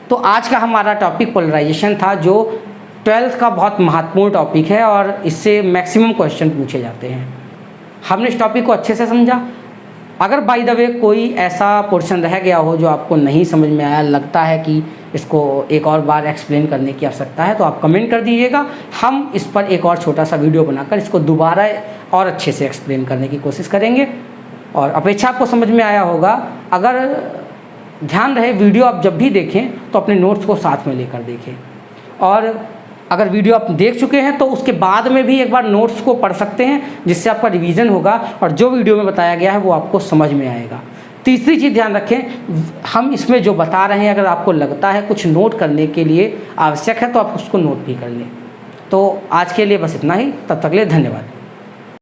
तो आज का हमारा टॉपिक पोलराइजेशन था, जो 12th का बहुत महत्वपूर्ण टॉपिक है और इससे मैक्सिमम क्वेश्चन पूछे जाते हैं। हमने इस टॉपिक को अच्छे से समझा। अगर बाय द वे कोई ऐसा पोर्शन रह गया हो जो आपको नहीं समझ में आया, लगता है कि इसको एक और बार एक्सप्लेन करने की आवश्यकता है, तो आप कमेंट कर दीजिएगा। हम इस पर एक और छोटा सा वीडियो बनाकर इसको दोबारा और अच्छे से एक्सप्लेन करने की कोशिश करेंगे। और अपेक्षा आपको समझ में आया होगा। अगर ध्यान रहे, वीडियो आप जब भी देखें तो अपने नोट्स को साथ में लेकर देखें, और अगर वीडियो आप देख चुके हैं तो उसके बाद में भी एक बार नोट्स को पढ़ सकते हैं, जिससे आपका रिवीजन होगा और जो वीडियो में बताया गया है वो आपको समझ में आएगा। तीसरी चीज़ ध्यान रखें, हम इसमें जो बता रहे हैं अगर आपको लगता है कुछ नोट करने के लिए आवश्यक है तो आप उसको नोट भी कर लें। तो आज के लिए बस इतना ही, तब तक के लिए धन्यवाद।